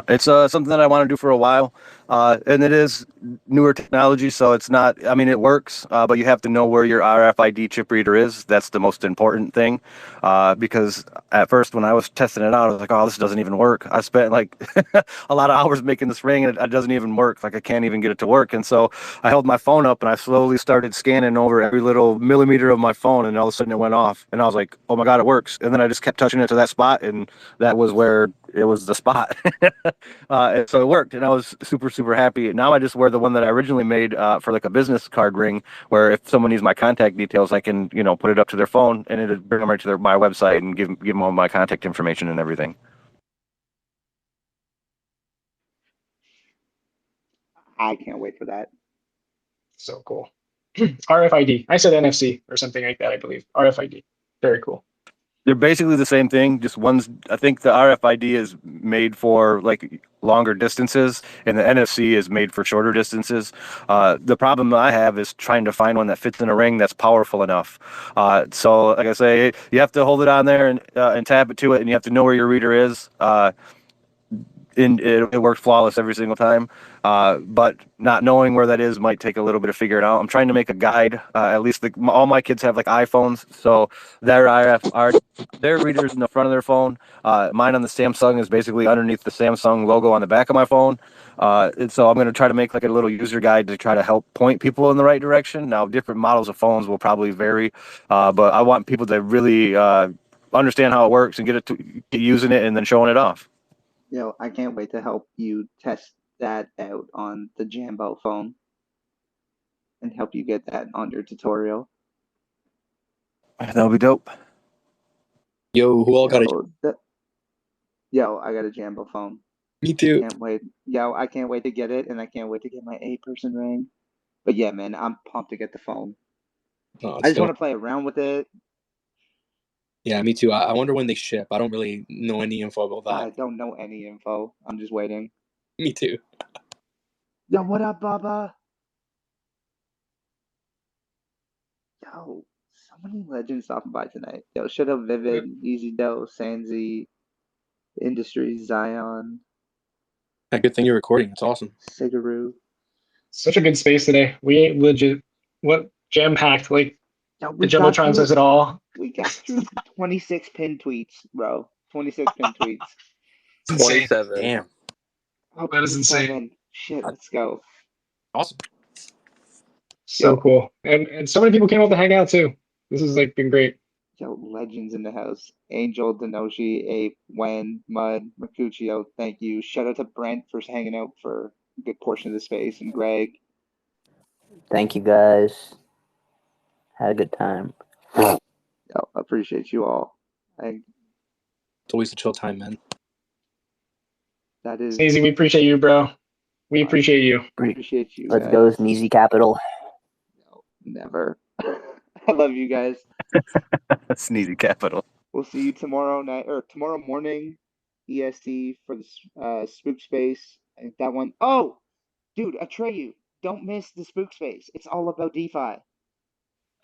It's something that I want to do for a while, and it is newer technology, so it's not. I mean, it works, but you have to know where your RFID chip reader is. That's the most important thing, because at first when I was testing it out, I was like, "Oh, this doesn't even work." I spent like a lot of hours making this ring, and it doesn't even work. Like I can't even get it to work. And so I held my phone up, and I slowly started scanning over every little millimeter of my phone, and all of a sudden it went off, and I was like, "Oh my God, it works!" And then I just kept touching it to that spot, and that was where it was the spot. And so it worked, and I was super, super happy. Now I just wear the one that I originally made for like a business card ring, where if someone needs my contact details, I can, put it up to their phone, and it'll bring them right to my website and give them all my contact information and everything. I can't wait for that. So cool. RFID. I said NFC or something like that, I believe. RFID. Very cool. They're basically the same thing. Just one's, I think the RFID is made for like longer distances, and the NFC is made for shorter distances. The problem I have is trying to find one that fits in a ring that's powerful enough. So, like I say, you have to hold it on there and tap it to it, and you have to know where your reader is. And it worked flawless every single time. But not knowing where that is might take a little bit of figuring out. I'm trying to make a guide. At least all my kids have like iPhones, so their readers in the front of their phone. Mine on the Samsung is basically underneath the Samsung logo on the back of my phone. And so I'm going to try to make like a little user guide to try to help point people in the right direction. Now, different models of phones will probably vary, but I want people to really understand how it works and get using it and then showing it off. I can't wait to help you test that out on the Jambo phone and help you get that on your tutorial. That'll be dope. Yo, who all got I got a Jambo phone. Me too. Can't wait. I can't wait to get it, and I can't wait to get my 8-person ring. But yeah, man, I'm pumped to get the phone. Oh, I just want to play around with it. Yeah, me too. I wonder when they ship. I don't really know any info about that. I don't know any info. I'm just waiting. Me too. Yo, what up, Baba? Yo, so many legends stopping by tonight. Yo, shout out Vivid, Easy Dough, Sanzi, Industries, Zion. Good thing you're recording. It's awesome. Sigaroo. Such a good space today. We legit jam packed. Like the Jumbotron says it all. We got through 26 pin tweets, bro. 26 pin tweets. 27. Damn. Oh, That is insane. Shit, let's go. Awesome. So cool. And so many people came out to hang out too. This has like been great. Yo, legends in the house. Angel, Denoshi, Ape, Wen, Mud, Mercutio, thank you. Shout out to Brent for hanging out for a good portion of the space, and Greg. Thank you guys. Had a good time. Yo, appreciate you all. It's always a chill time, man. That is Sneezy, we appreciate you, bro. We appreciate you. Appreciate you. Let's guys. go, Sneezy Capital. No, never. I love you guys. Sneezy Capital. We'll see you tomorrow night or tomorrow morning, EST for the Spook Space. I think that one. Oh, dude, Atreyu, don't miss the Spook Space. It's all about DeFi.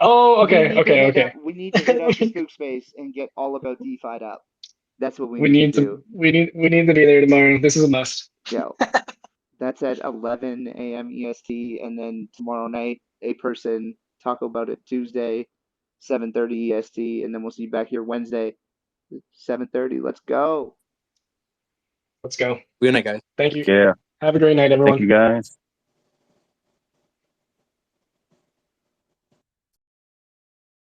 Oh, okay. We need to hit up the Spook Space and get all about DeFi'd up. That's what we need to do. We need to be there tomorrow. This is a must. Yeah. That's at 11 a.m. EST, and then tomorrow night, 8-person talk about it Tuesday, 7:30 EST, and then we'll see you back here Wednesday, 7:30. Let's go. Let's go. Good night, guys. Thank you. Yeah. Have a great night, everyone. Thank you, guys.